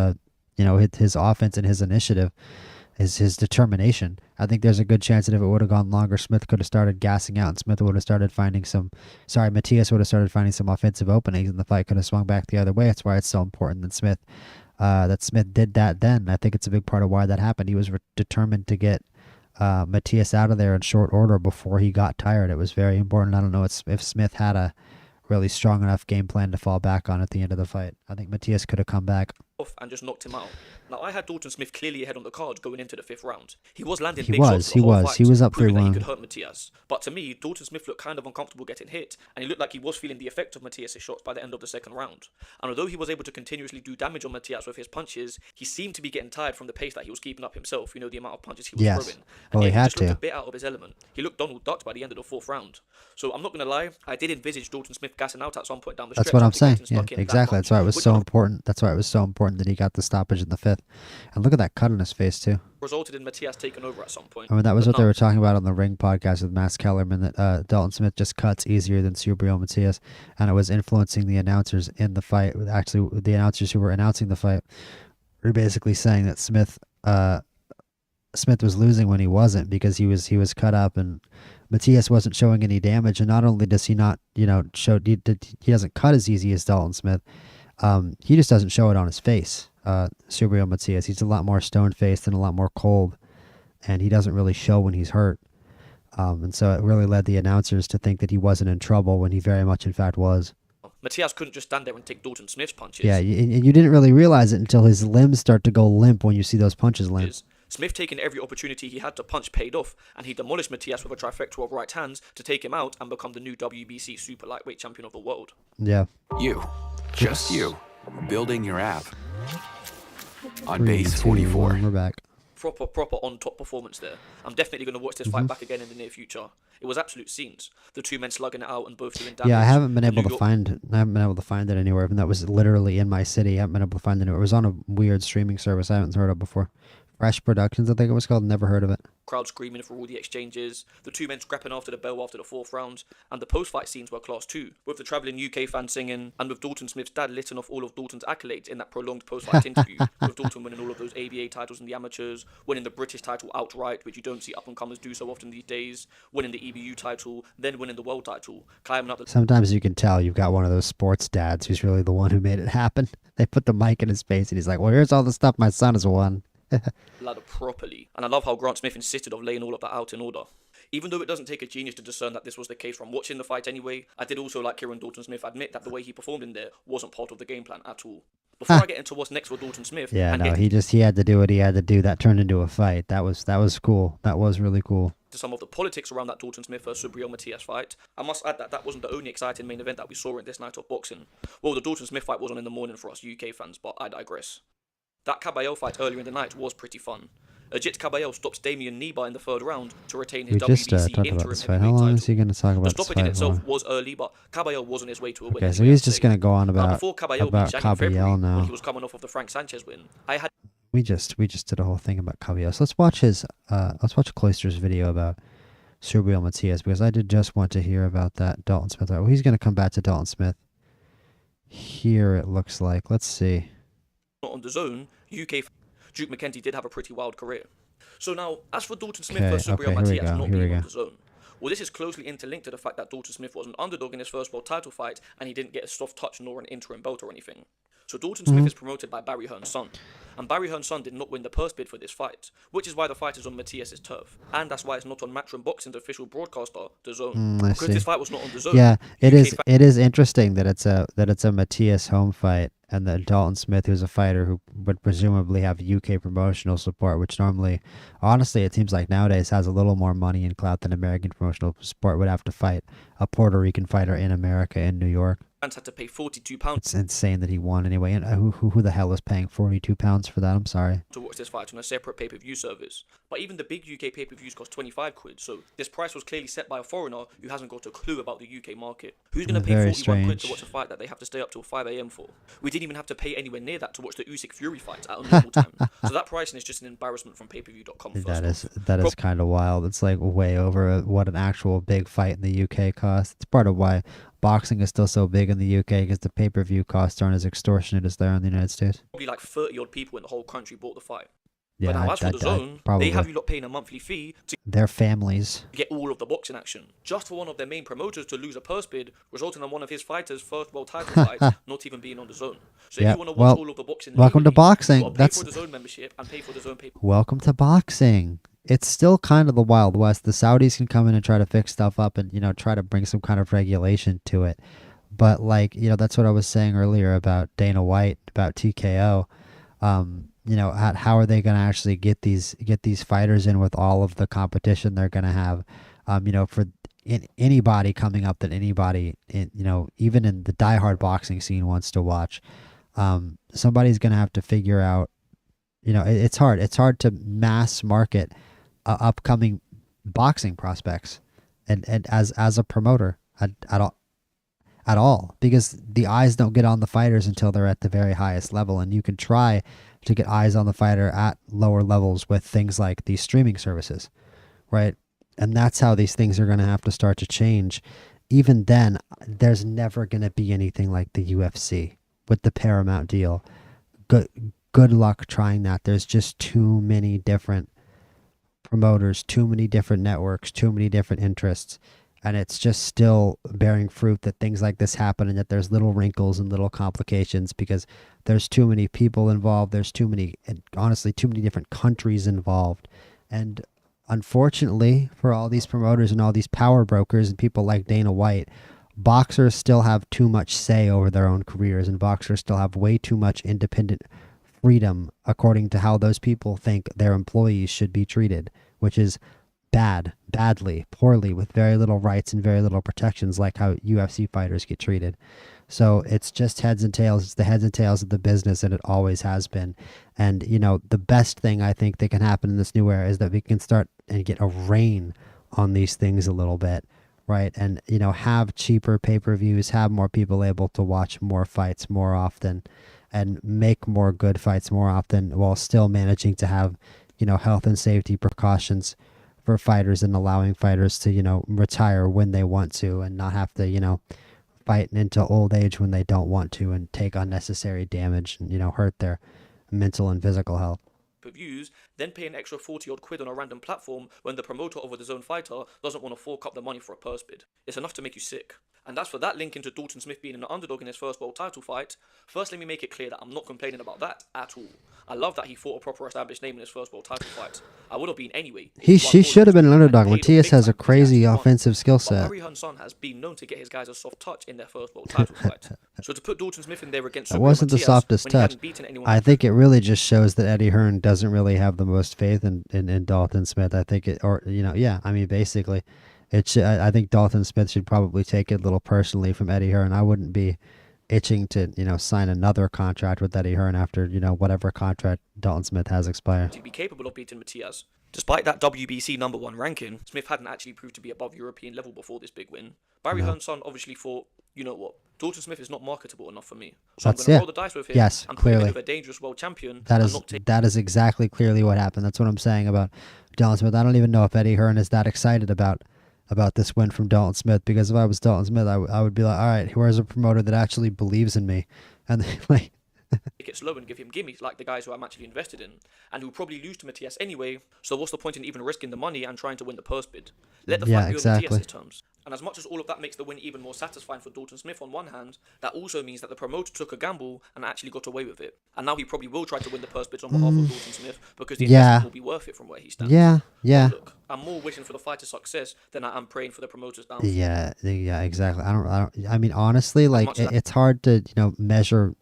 his offense and his initiative, his determination. I think there's a good chance that if it would have gone longer, Smith could have started gassing out, and Matias would have started finding some offensive openings, and the fight could have swung back the other way. That's why it's so important that Smith did that then. I think it's a big part of why that happened. He was determined to get Matias out of there in short order before he got tired. It was very important. I don't know if Smith had a really strong enough game plan to fall back on at the end of the fight. I think Matias could have come back. And just knocked him out. Now, I had Dalton Smith clearly ahead on the card going into the 5th round. He was landing big shots the whole fight, he was up proving that he 3-1. could hurt Matias. But to me, Dalton Smith looked kind of uncomfortable getting hit, and he looked like he was feeling the effect of Matias' shots by the end of the 2nd round. And although he was able to continuously do damage on Matias with his punches, he seemed to be getting tired from the pace that he was keeping up himself, the amount of punches he was Yes. throwing. Well, And he he had just looked to. a bit out of his element. He looked Donald Ducked by the end of the 4th round. So I'm not going to lie, I did envisage Dalton Smith gassing out at some point down the stretch. That's what I'm after saying. getting Yeah, stuck in that exactly. punch, That's why it was which so important. That's why it was so important that he got the stoppage in the 5th. And look at that cut on his face too. resulted in Matias taking over at some point. I mean, that was But what they no. were talking about on the Ring podcast with Max Kellerman, that Dalton Smith just cuts easier than Subriel Matias, and it was influencing the announcers in the fight. Actually, the announcers who were announcing the fight were basically saying that Smith was losing when he wasn't, because he was cut up and Matias wasn't showing any damage. And not only does he not, show he doesn't cut as easy as Dalton Smith, he just doesn't show it on his face. Subriel Matias, he's a lot more stone-faced and a lot more cold, and he doesn't really show when he's hurt. And so it really led the announcers to think that he wasn't in trouble when he very much, in fact, was. Matias couldn't just stand there and take Dalton Smith's punches. Yeah, and you didn't really realize it until his limbs start to go limp when you see those punches limp. Smith taking every opportunity he had to punch paid off, and he demolished Matias with a trifecta of right hands to take him out and become the new WBC super lightweight champion of the world. Yeah. You, just you, building your app on 3, base 2, 44. 1, we're back. Proper on top performance there. I'm definitely going to watch this fight back again in the near future. It was absolute scenes. The two men slugging it out and both doing damage. Yeah, I haven't been The able New to York- find it anywhere, and that was literally in my city. I haven't been able to find it anywhere. It was on a weird streaming service I haven't heard of before. Fresh Productions, I think it was called. Never heard of it. Crowd screaming for all the exchanges, the two men scrapping after the bell after the 4th round, and the post-fight scenes were class too, with the travelling UK fans singing, and with Dalton Smith's dad listing off all of Dalton's accolades in that prolonged post-fight interview, with Dalton winning all of those ABA titles in the amateurs, winning the British title outright, which you don't see up-and-comers do so often these days, winning the EBU title, then winning the world title, climbing up the... Sometimes you can tell you've got one of those sports dads who's really the one who made it happen. They put the mic in his face, and he's like, well, here's all the stuff my son has won. ladder properly, and I love how Grant Smith insisted of laying all of that out in order. Even though it doesn't take a genius to discern that this was the case from watching the fight anyway, I did also like Kieran Dalton Smith admit that the way he performed in there wasn't part of the game plan at all. Before I get into what's next for Dalton Smith, Yeah, and no, get he had to do what he had to do. That turned into a fight. That was cool. That was really cool. to some of the politics around that Dalton Smith vs Subriel Matias fight, I must add that that wasn't the only exciting main event that we saw in this night of boxing. Well, the Dalton Smith fight was on in the morning for us UK fans, but I digress. That Kabayel fight earlier in the night was pretty fun. Agit Kabayel stops Damien Knyba in the 3rd round to retain his We just WBC talked about interim this fight. How heavyweight long title. is he going to talk The about this stoppage in fight itself for? was early, but Kabayel was on his way to a win. Okay, so he's just going to go on Now, about before Kabayel beat Shang in February, Kabayel now. when he was coming off of the Frank Sanchez win, I had We just did a whole thing about Kabayel. So let's watch Cloister's video about Subriel Matias, because I did just want to hear about that Dalton Smith. Well, he's going to come back to Dalton Smith. Here it looks like. Let's see. not on the zone, UK Duke McKenzie did have a pretty wild career. So now, as for Dalton Smith Okay, versus Subriel here we Matias go, not here we being on go. the zone, well, this is closely interlinked to the fact that Dalton Smith was an underdog in his first world title fight, and he didn't get a soft touch nor an interim belt or anything. So Dalton Smith is promoted by Barry Hearn's son, and Barry Hearn's son did not win the purse bid for this fight, which is why the fight is on Matias' turf, and that's why it's not on Matchroom Boxing's official broadcaster, The Zone, I because see. this fight was not on The Zone. Yeah, it UK is. It is interesting that it's a Matias home fight, and that Dalton Smith, who's a fighter who would presumably have UK promotional support, which normally, honestly, it seems like nowadays has a little more money and clout than American promotional support, would have to fight a Puerto Rican fighter in America in New York. fans had to pay £42 It's insane that he won anyway. And who the hell is paying £42 for that? I'm sorry. to watch this fight on a separate pay-per-view service. But even the big UK pay-per-views cost 25 quid, so this price was clearly set by a foreigner who hasn't got a clue about the UK market. Who's going to pay Very 41 quid to strange. watch a fight that they have to stay up till 5 AM for? We didn't even have to pay anywhere near that to watch the Usyk Fury fight at a normal time. So that pricing is just an embarrassment from pay-per-view.com. That is kind of wild. It's like way over what an actual big fight in the UK costs. It's part of why boxing is still so big in the UK, because the pay-per-view costs aren't as extortionate as they are in the United States. Probably like 30 odd people in the whole country bought the fight. Yeah, But now, as for the zone, probably. they have you lot paying a monthly fee to Their families. get all of the boxing action. Just for one of their main promoters to lose a purse bid, resulting in one of his fighters' first world title fights not even being on the zone. So Yeah, if you want to watch well, all of the boxing, welcome to legally, boxing. you gotta pay That's- for the zone membership and pay for the zone pay. Welcome to boxing. It's still kind of the Wild West. The Saudis can come in and try to fix stuff up and, try to bring some kind of regulation to it. But that's what I was saying earlier about Dana White, about TKO. How are they going to actually get these fighters in with all of the competition they're going to have? For anybody coming up that anybody, even in the diehard boxing scene wants to watch, somebody's going to have to figure out. It's hard. It's hard to mass market upcoming boxing prospects, and as a promoter at all, because the eyes don't get on the fighters until they're at the very highest level, and you can try to get eyes on the fighter at lower levels with things like these streaming services, right? And that's how these things are going to have to start to change. Even then, there's never going to be anything like the UFC with the Paramount deal. Good luck trying that. There's just too many different promoters, too many different networks, too many different interests. And it's just still bearing fruit that things like this happen, and that there's little wrinkles and little complications because there's too many people involved. There's too many different countries involved. And unfortunately for all these promoters and all these power brokers and people like Dana White, boxers still have too much say over their own careers, and boxers still have way too much independent freedom according to how those people think their employees should be treated, which is badly, poorly, with very little rights and very little protections, like how UFC fighters get treated. So it's just heads and tails. It's the heads and tails of the business, and it always has been. And, the best thing I think that can happen in this new era is that we can start and get a rein on these things a little bit, right? And, have cheaper pay-per-views, have more people able to watch more fights more often, and make more good fights more often, while still managing to have, health and safety precautions for fighters, and allowing fighters to, retire when they want to, and not have to, fight into old age when they don't want to, and take unnecessary damage and, hurt their mental and physical health. Views, then pay an extra 40 odd quid on a random platform when the promoter of the zone fighter doesn't want to fork up the money for a purse bid. It's enough to make you sick. And as for that link into Dalton Smith being an underdog in his first world title fight, first let me make it clear that I'm not complaining about that at all. I love that he fought a proper established name in his first world title fight. I would have been anyway. He should have been an underdog. Matias has a crazy offensive skill set. Barry Hearn's son has been known to get his guys a soft touch in their first world title fight. So to put Dalton Smith in there against That Subriel wasn't the Matias softest when he touch. hadn't beaten anyone I think it really just shows that Eddie Hearn doesn't really have the most faith in Dalton Smith. I think basically, I think Dalton Smith should probably take it a little personally from Eddie Hearn. I wouldn't be itching to sign another contract with Eddie Hearn after whatever contract Dalton Smith has expired. to be capable of beating Matias. Despite that WBC #1 ranking, Smith hadn't actually proved to be above European level before this big win. Barry Hearn's son obviously thought, you know what, Dalton Smith is not marketable enough for me. So I'm going to roll the dice with him Yes, and put him in clearly. with a dangerous world champion. That is exactly clearly what happened. That's what I'm saying about Dalton Smith. I don't even know if Eddie Hearn is that excited about this win from Dalton Smith, because if I was Dalton Smith, I would be like, all right, where's a promoter that actually believes in me? And like, Take it slow and give him gimmies like the guys who I'm actually invested in, and who'll probably lose to Matias anyway, so what's the point in even risking the money and trying to win the purse bid? Let the fight be on Matias' terms. And as much as all of that makes the win even more satisfying for Dalton Smith on one hand, that also means that the promoter took a gamble and actually got away with it. And now he probably will try to win the purse bids on behalf of Dalton Smith, because the investment will be worth it from where he stands. Yeah. But look, I'm more wishing for the fighter's success than I am praying for the promoter's downfall. Yeah, exactly. I mean, honestly, like, it's hard to, measure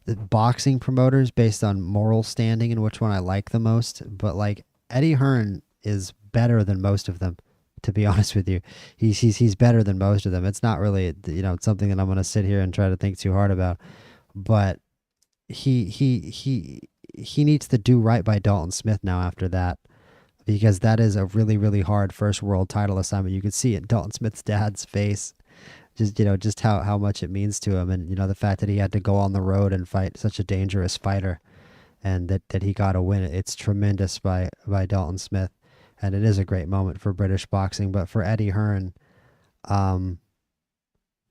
the boxing promoters based on moral standing and which one I like the most. But like, Eddie Hearn is better than most of them, To be honest with you, he's better than most of them. It's not really something that I'm going to sit here and try to think too hard about, but he needs to do right by Dalton Smith now after that, because that is a really, really hard first world title assignment. You could see it, Dalton Smith's dad's face, just how much it means to him, and the fact that he had to go on the road and fight such a dangerous fighter, and that he got a win. It's tremendous by Dalton Smith, and it is a great moment for British boxing. But for Eddie Hearn,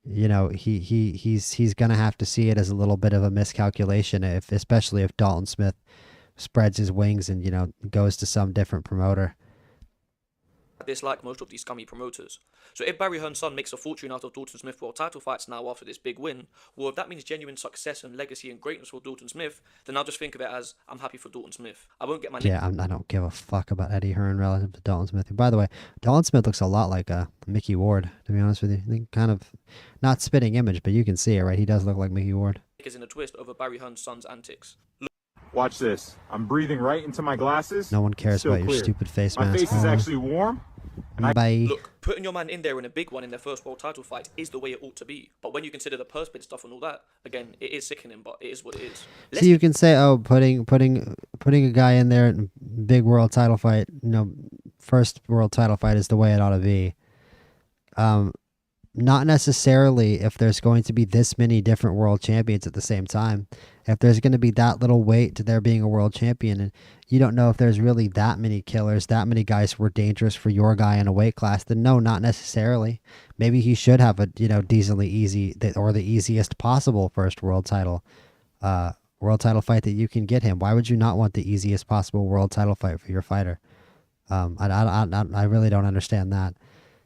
he's gonna have to see it as a little bit of a miscalculation, especially if Dalton Smith spreads his wings and goes to some different promoter. Dislike most of these scummy promoters. So if Barry Hearn's son makes a fortune out of Dalton Smith world title fights now after this big win, well, if that means genuine success and legacy and greatness for Dalton Smith, then I'll just think of it as I'm happy for Dalton Smith. I won't get my I don't give a fuck about Eddie Hearn relative to Dalton Smith. By the way, Dalton Smith looks a lot like Mickey Ward, to be honest with you. I think kind of not spitting image, but you can see it, right? He does look like Mickey Ward. is in a twist over Barry Hearn's son's antics. Watch this. I'm breathing right into my glasses. No one cares about your stupid face mask. My face is actually warm. Bye. Look, putting your man in there in a big one in their first world title fight is the way it ought to be. But when you consider the purse bid stuff and all that, again, it is sickening, but it is what it is. So you can say, putting a guy in there in a big world title fight, first world title fight is the way it ought to be. Not necessarily if there's going to be this many different world champions at the same time. If there's going to be that little weight to there being a world champion, and you don't know if there's really that many killers, that many guys who are dangerous for your guy in a weight class, then no, not necessarily. Maybe he should have a decently easy or the easiest possible first world title fight that you can get him. Why would you not want the easiest possible world title fight for your fighter? I really don't understand that.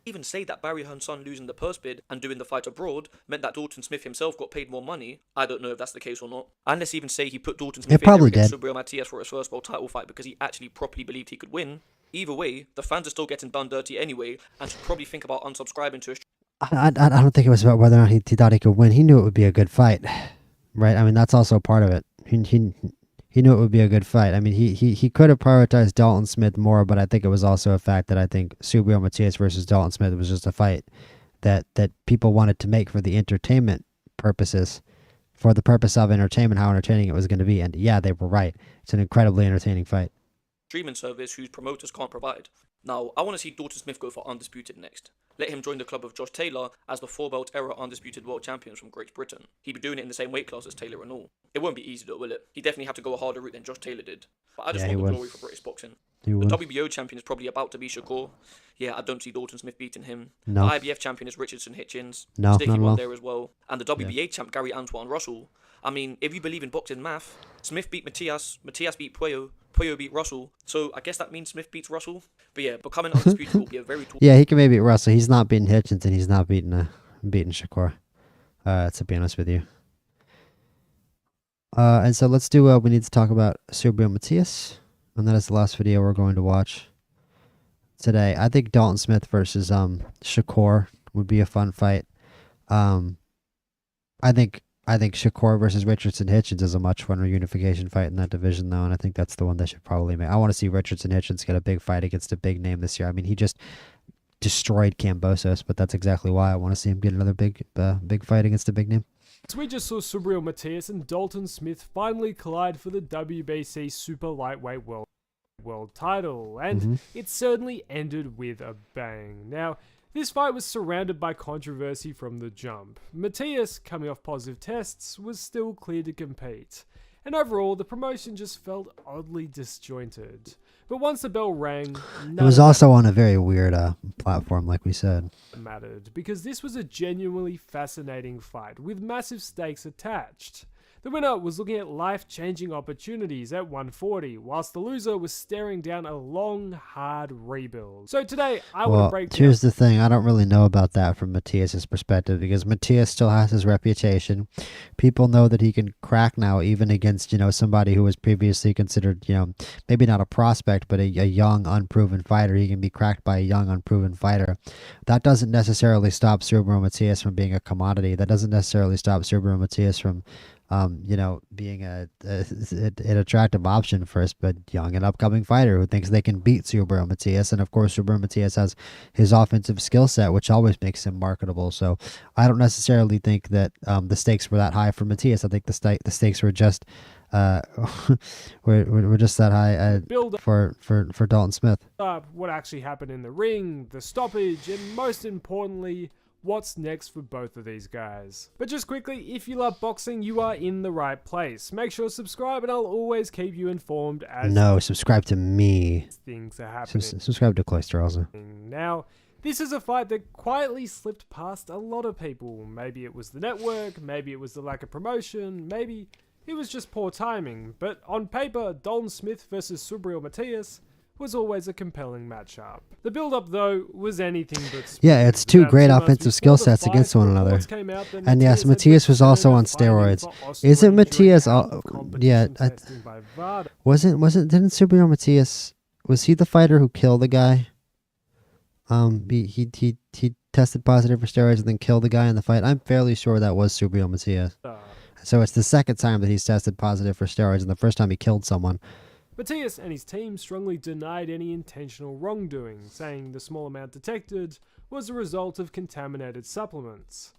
Even say that Barry Hearn's son losing the purse bid and doing the fight abroad meant that Dalton Smith himself got paid more money. I don't know if that's the case or not. And let's even say he put Dalton Smith in there against Subriel Matias for his first world title fight because he actually properly believed he could win. Either way, the fans are still getting done dirty anyway and should probably think about unsubscribing to his... I don't think it was about whether or not he thought he could win. He knew it would be a good fight, right? I mean, that's also part of it. He knew it would be a good fight. I mean, he could have prioritized Dalton Smith more, but I think it was also a fact that I think Subriel Matias versus Dalton Smith was just a fight that people wanted to make for the entertainment purposes, for the purpose of entertainment, how entertaining it was going to be. And yeah, they were right. It's an incredibly entertaining fight. Streaming service whose promoters can't provide. Now, I want to see Dalton Smith go for Undisputed next. Let him join the club of Josh Taylor as the 4-belt era Undisputed World Champions from Great Britain. He'd be doing it in the same weight class as Taylor and all. It won't be easy though, will it? He definitely have to go a harder route than Josh Taylor did. But I just want the glory for British boxing. The WBO champion is probably about to be Shakur. Yeah, I don't see Dalton Smith beating him. No. The IBF champion is Richardson Hitchens. No, Sticky one there as well. And the WBA champ Gary Antoine Russell. I mean, if you believe in boxing math, Smith beat Matias beat Puello beat Russell, so I guess that means Smith beats Russell. But yeah, becoming undisputed will be a very tall... Yeah, he can maybe beat Russell. He's not beating Hitchens, and he's not beating Shakur, to be honest with you. And so let's do, we need to talk about Subriel Matias, and that is the last video we're going to watch today. I think Dalton Smith versus Shakur would be a fun fight. I think Shakur versus Richardson Hitchens is a much funner unification fight in that division, though, and I think that's the one they should probably make. I want to see Richardson Hitchens get a big fight against a big name this year. I mean, he just destroyed Kambosos, but that's exactly why I want to see him get another big fight against a big name. So we just saw Subriel Matias and Dalton Smith finally collide for the WBC Super Lightweight World title, and it certainly ended with a bang. Now, this fight was surrounded by controversy from the jump. Matias, coming off positive tests, was still clear to compete, and overall the promotion just felt oddly disjointed. But once the bell rang, it was also on a very weird platform, like we said. Mattered, because this was a genuinely fascinating fight with massive stakes attached. The winner was looking at life-changing opportunities at 140, whilst the loser was staring down a long, hard rebuild. So today, I want to break down... Here's the thing, I don't really know about that from Matias' perspective, because Matias still has his reputation. People know that he can crack now, even against, somebody who was previously considered, maybe not a prospect, but a young, unproven fighter. He can be cracked by a young, unproven fighter. That doesn't necessarily stop Subriel Matias from being a commodity. That doesn't necessarily stop Subriel Matias from being an attractive option for a young and upcoming fighter who thinks they can beat Subriel Matias. And of course, Subriel Matias has his offensive skill set, which always makes him marketable. So I don't necessarily think that the stakes were that high for Matias. I think the stakes were just we're just that high for Dalton Smith. What actually happened in the ring, the stoppage, and most importantly, what's next for both of these guys. But just quickly, if you love boxing, you are in the right place. Make sure to subscribe and I'll always keep you informed as subscribe to me. Things are happening. Subscribe to Cloister also. Now, this is a fight that quietly slipped past a lot of people. Maybe it was the network, maybe it was the lack of promotion, maybe it was just poor timing. But on paper, Dalton Smith versus Subriel Matias was always a compelling matchup. The build-up, though, was anything but smooth. Yeah, it's two great offensive skill sets against one another. And yes, Matias was also on steroids. Isn't Matias? Didn't Subriel Matias? Was he the fighter who killed the guy? He tested positive for steroids and then killed the guy in the fight. I'm fairly sure that was Subriel Matias. So it's the second time that he's tested positive for steroids, and the first time he killed someone. Matias and his team strongly denied any intentional wrongdoing, saying the small amount detected was a result of contaminated supplements.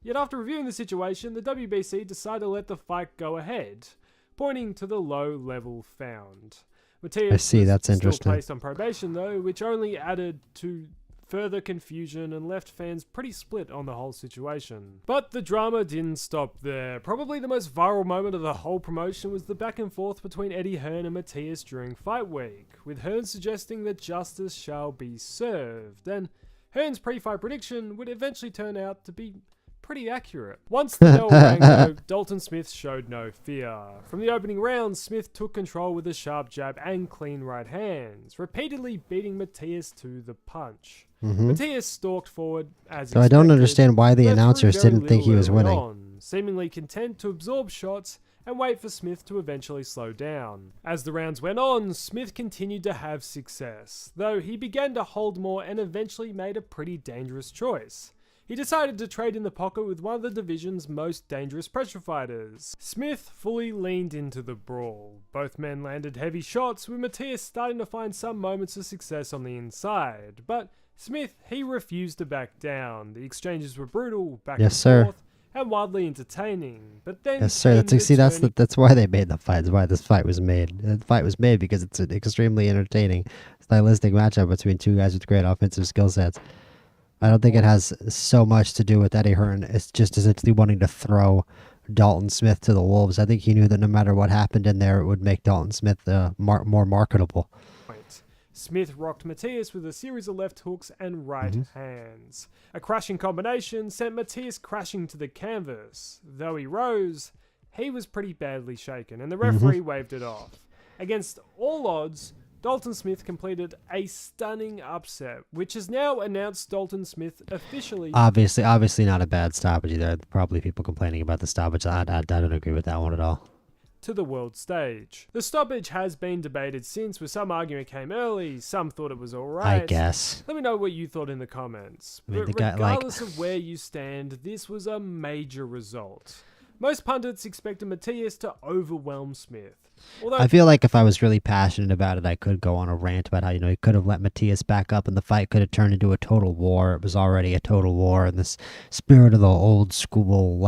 Yet after reviewing the situation, the WBC decided to let the fight go ahead, pointing to the low level found. Matias I see, that's was interesting. Still placed on probation though, which only added to further confusion and left fans pretty split on the whole situation. But the drama didn't stop there. Probably the most viral moment of the whole promotion was the back and forth between Eddie Hearn and Matias during fight week, with Hearn suggesting that justice shall be served, and Hearn's pre-fight prediction would eventually turn out to be pretty accurate. Once the bell rang though, Dalton Smith showed no fear. From the opening round, Smith took control with a sharp jab and clean right hands, repeatedly beating Matias to the punch. Matias stalked forward as So I don't understand why the announcers didn't think he was winning. Seemingly content to absorb shots and wait for Smith to eventually slow down. As the rounds went on, Smith continued to have success, though he began to hold more and eventually made a pretty dangerous choice. He decided to trade in the pocket with one of the division's most dangerous pressure fighters. Smith fully leaned into the brawl. Both men landed heavy shots, with Matias starting to find some moments of success on the inside, but Smith, he refused to back down. The exchanges were brutal, back and forth, and wildly entertaining. But then, that's why they made the fight. That's why this fight was made. The fight was made because it's an extremely entertaining, stylistic matchup between two guys with great offensive skill sets. I don't think it has so much to do with Eddie Hearn. It's just essentially wanting to throw Dalton Smith to the wolves. I think he knew that no matter what happened in there, it would make Dalton Smith more marketable. Smith rocked Matias with a series of left hooks and right hands. A crashing combination sent Matias crashing to the canvas. Though he rose, he was pretty badly shaken, and the referee waved it off. Against all odds, Dalton Smith completed a stunning upset, which has now announced Dalton Smith officially... Obviously not a bad stoppage. There are probably people complaining about the stoppage. I don't agree with that one at all. To the world stage. The stoppage has been debated since, with some arguing it came early, some thought it was alright. I guess. Let me know what you thought in the comments. I mean, regardless of where you stand, this was a major result. Most pundits expected Matias to overwhelm Smith. Although I feel like if I was really passionate about it, I could go on a rant about how, he could have let Matias back up and the fight could have turned into a total war. It was already a total war in this spirit of the old school,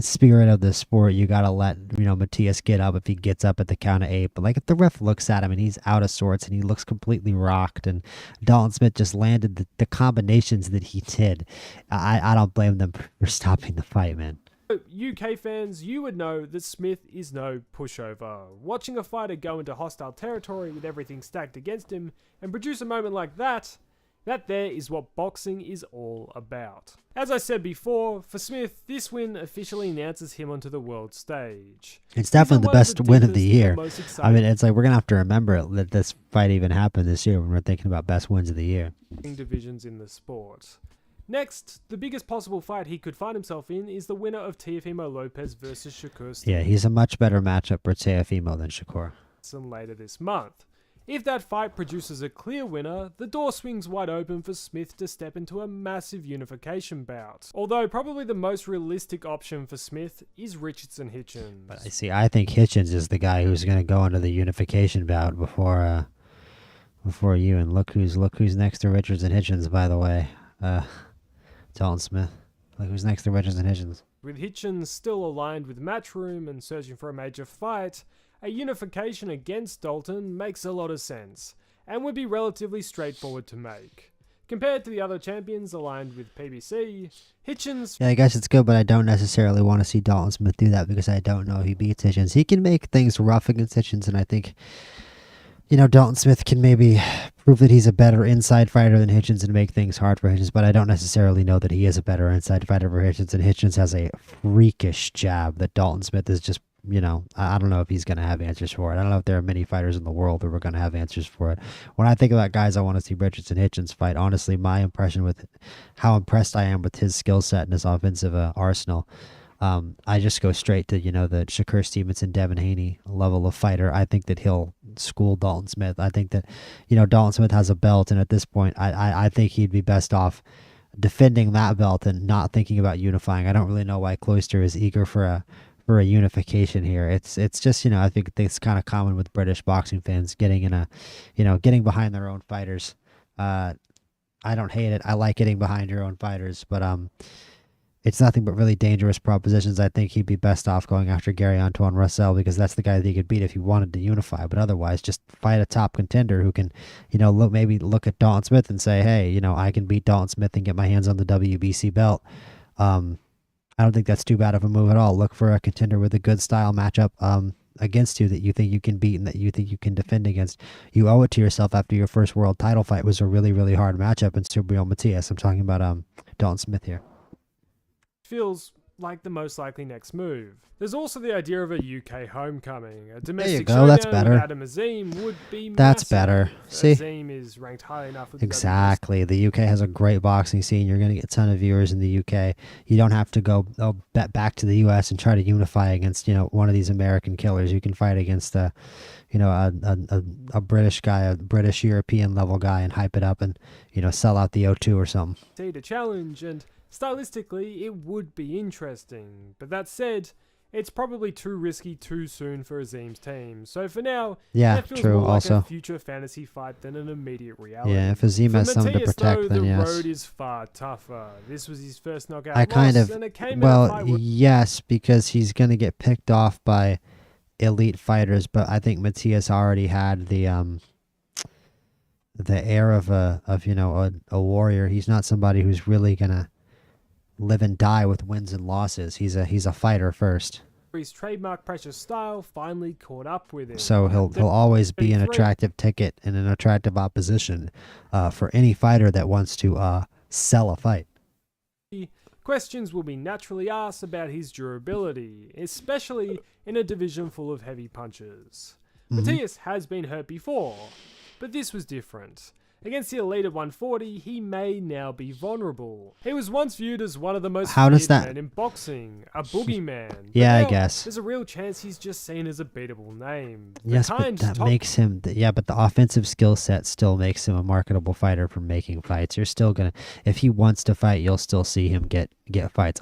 spirit of the sport. You gotta let Matias get up if he gets up at the count of 8. But if the ref looks at him and he's out of sorts and he looks completely rocked, and Dalton Smith just landed the combinations that he did, I don't blame them for stopping the fight, man. UK fans, you would know that Smith is no pushover. Watching a fighter go into hostile territory with everything stacked against him and produce a moment like that there is what boxing is all about. As I said before, for Smith, this win officially announces him onto the world stage. It's definitely the best win of the year. I mean, it's we're going to have to remember that this fight even happened this year when we're thinking about best wins of the year. Divisions in the sport. Next, the biggest possible fight he could find himself in is the winner of Teofimo Lopez versus Shakur Stevenson. Yeah, he's a much better matchup for Teofimo than Shakur. Later this month. if that fight produces a clear winner, the door swings wide open for Smith to step into a massive unification bout. Although probably the most realistic option for Smith is Richardson Hitchens. But I think Hitchens is the guy who's going to go into the unification bout before you. And look who's next to Richardson Hitchens, by the way. Dalton Smith. Look who's next to Richardson Hitchens. With Hitchens still aligned with Matchroom and searching for a major fight, a unification against Dalton makes a lot of sense, and would be relatively straightforward to make. Compared to the other champions aligned with PBC, Hitchens... Yeah, I guess it's good, but I don't necessarily want to see Dalton Smith do that because I don't know if he beats Hitchens. He can make things rough against Hitchens, and I think, Dalton Smith can maybe prove that he's a better inside fighter than Hitchens and make things hard for Hitchens, but I don't necessarily know that he is a better inside fighter for Hitchens, and Hitchens has a freakish jab that Dalton Smith is just... I don't know if he's going to have answers for it. I don't know if there are many fighters in the world who are going to have answers for it. When I think about guys I want to see Richardson Hitchens fight, honestly, my impression with how impressed I am with his skill set and his offensive arsenal, I just go straight to, the Shakur Stevenson, Devin Haney level of fighter. I think that he'll school Dalton Smith. I think that, Dalton Smith has a belt, and at this point, I think he'd be best off defending that belt and not thinking about unifying. I don't really know why Cloister is eager for a unification here. It's just, I think it's kind of common with British boxing fans getting behind their own fighters. I don't hate it. I like getting behind your own fighters, but it's nothing but really dangerous propositions. I think he'd be best off going after Gary Antoine Russell because that's the guy that he could beat if he wanted to unify. But otherwise, just fight a top contender who can, maybe look at Dalton Smith and say, hey, I can beat Dalton Smith and get my hands on the WBC belt. I don't think that's too bad of a move at all. Look for a contender with a good style matchup against you that you think you can beat and that you think you can defend against. You owe it to yourself after your first world title fight was a really, really hard matchup in Subriel Matias. I'm talking about Dalton Smith here. Feels like the most likely next move. There's also the idea of a UK homecoming. A There you domestic go, that's showdown better. with Adam Azim would be That's massive. better. See? Azim is ranked high enough with the Exactly. The UK has a great boxing scene. You're going to get a ton of viewers in the UK. You don't have to go back to the US and try to unify against, one of these American killers. You can fight against a British guy, a British European level guy and hype it up and, sell out the O2 or something. to challenge, and stylistically it would be interesting. But that said, it's probably too risky too soon for Azim's team. So for now, Yeah, that feels true, more like also. a future fantasy fight than an immediate reality. Yeah, if Azim For has something to Matias, protect, though, then the yes. road is far tougher. This was his first knockout and it came in a fight where yes, because he's going to get picked off by elite fighters, but I think Matias already had the air of a warrior. He's not somebody who's really going to live and die with wins and losses. He's a fighter first. his trademark pressure style finally caught up with him. So he'll always be an attractive ticket and an attractive opposition for any fighter that wants to sell a fight. Questions will be naturally asked about his durability, especially in a division full of heavy punchers. Matias has been hurt before, but this was different. Against the elite at 140, he may now be vulnerable. He was once viewed as one of the most feared men in boxing, a boogeyman. Yeah, now, I guess. There's a real chance he's just seen as a beatable name. Yes, but that makes him... but the offensive skill set still makes him a marketable fighter for making fights. You're still going to... If he wants to fight, you'll still see him get fights.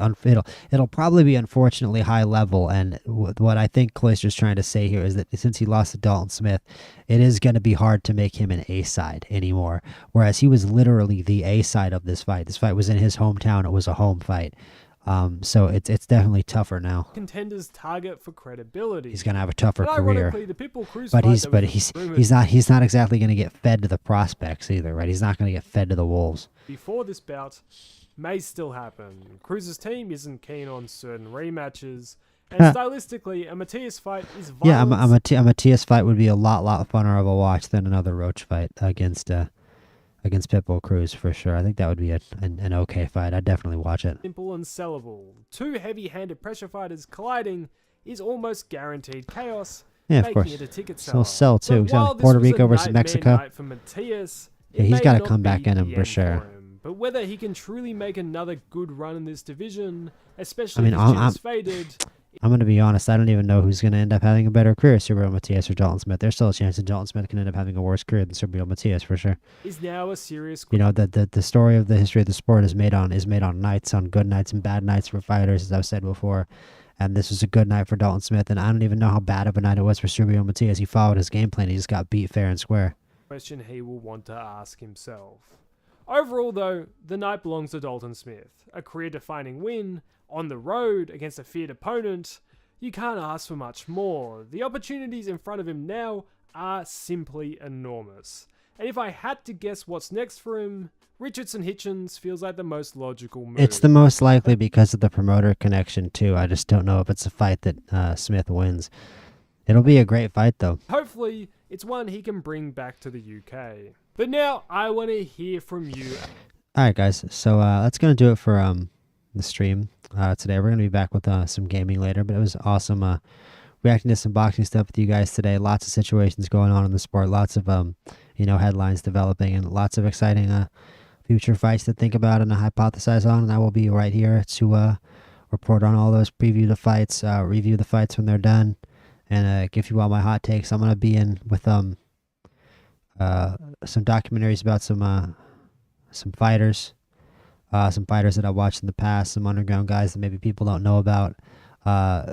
It'll probably be unfortunately high level, and what I think Cloister's trying to say here is that since he lost to Dalton Smith, it is going to be hard to make him an A-side anymore, whereas he was literally the A-side of this fight. This fight was in his hometown. It was a home fight. So it's definitely tougher now. Contenders target for credibility. He's going to have a tougher career. The Pitbull Cruz but fight he's not exactly going to get fed to the prospects either, right? He's not going to get fed to the wolves. Before this bout may still happen. Cruz's team isn't keen on certain rematches, and stylistically, a Matias fight is violence. Yeah, a Matias fight would be a lot funner of a watch than another Roach fight against Pitbull Cruz for sure. I think that would be an okay fight. I'd definitely watch it. Simple and sellable. Two heavy-handed pressure fighters colliding is almost guaranteed chaos. Yeah, of making course. it a ticket So seller. sell too. But while Puerto this was Rico a versus nightmare Mexico. night for Matias, Yeah, it he's may got to not come back be in the him for end sure. him. But whether he can truly make another good run in this division, especially I mean, if Jim is faded, I'm going to be honest, I don't even know who's going to end up having a better career, Subriel Matias or Dalton Smith. There's still a chance that Dalton Smith can end up having a worse career than Subriel Matias for sure. Is now a serious. You know, the story of the history of the sport is made on nights, on good nights and bad nights for fighters, as I've said before. And this was a good night for Dalton Smith, and I don't even know how bad of a night it was for Subriel Matias. He followed his game plan. He just got beat fair and square. Question he will want to ask himself. Overall, though, the night belongs to Dalton Smith. A career-defining win on the road against a feared opponent. You can't ask for much more. The opportunities in front of him now are simply enormous. And if I had to guess what's next for him, Richardson-Hitchens feels like the most logical move. It's the most likely because of the promoter connection, too. I just don't know if it's a fight that Smith wins. It'll be a great fight, though. Hopefully, it's one he can bring back to the UK. But now, I want to hear from you. Alright, guys. So that's going to do it for the stream today. We're going to be back with some gaming later, but it was awesome reacting to some boxing stuff with you guys today. Lots of situations going on in the sport. Lots of, headlines developing, and lots of exciting future fights to think about and to hypothesize on. And I will be right here to report on all those, preview the fights, review the fights when they're done, and give you all my hot takes. I'm going to be in with some documentaries about some fighters that I've watched in the past, some underground guys that maybe people don't know about,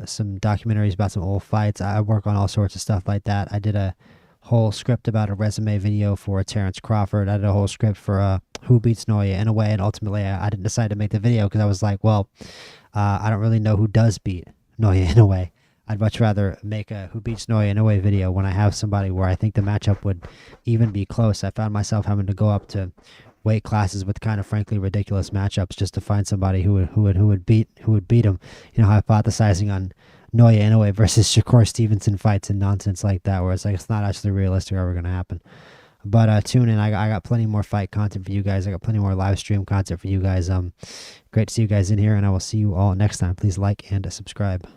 some documentaries about some old fights. I work on all sorts of stuff like that. I did a whole script about a resume video for Terrence Crawford. I did a whole script for Who Beats Noya in a way, and ultimately I didn't decide to make the video because I was like, well, I don't really know who does beat Noya in a way. I'd much rather make a Who Beats Noya in a way video when I have somebody where I think the matchup would even be close. I found myself having to go up to weight classes with kind of frankly ridiculous matchups just to find somebody who would beat him. You know, hypothesizing on Noya Inoue versus Shakur Stevenson fights and nonsense like that, where it's like it's not actually realistic or ever going to happen. But tune in. I got plenty more fight content for you guys. I got plenty more live stream content for you guys. Great to see you guys in here, and I will see you all next time. Please like and subscribe.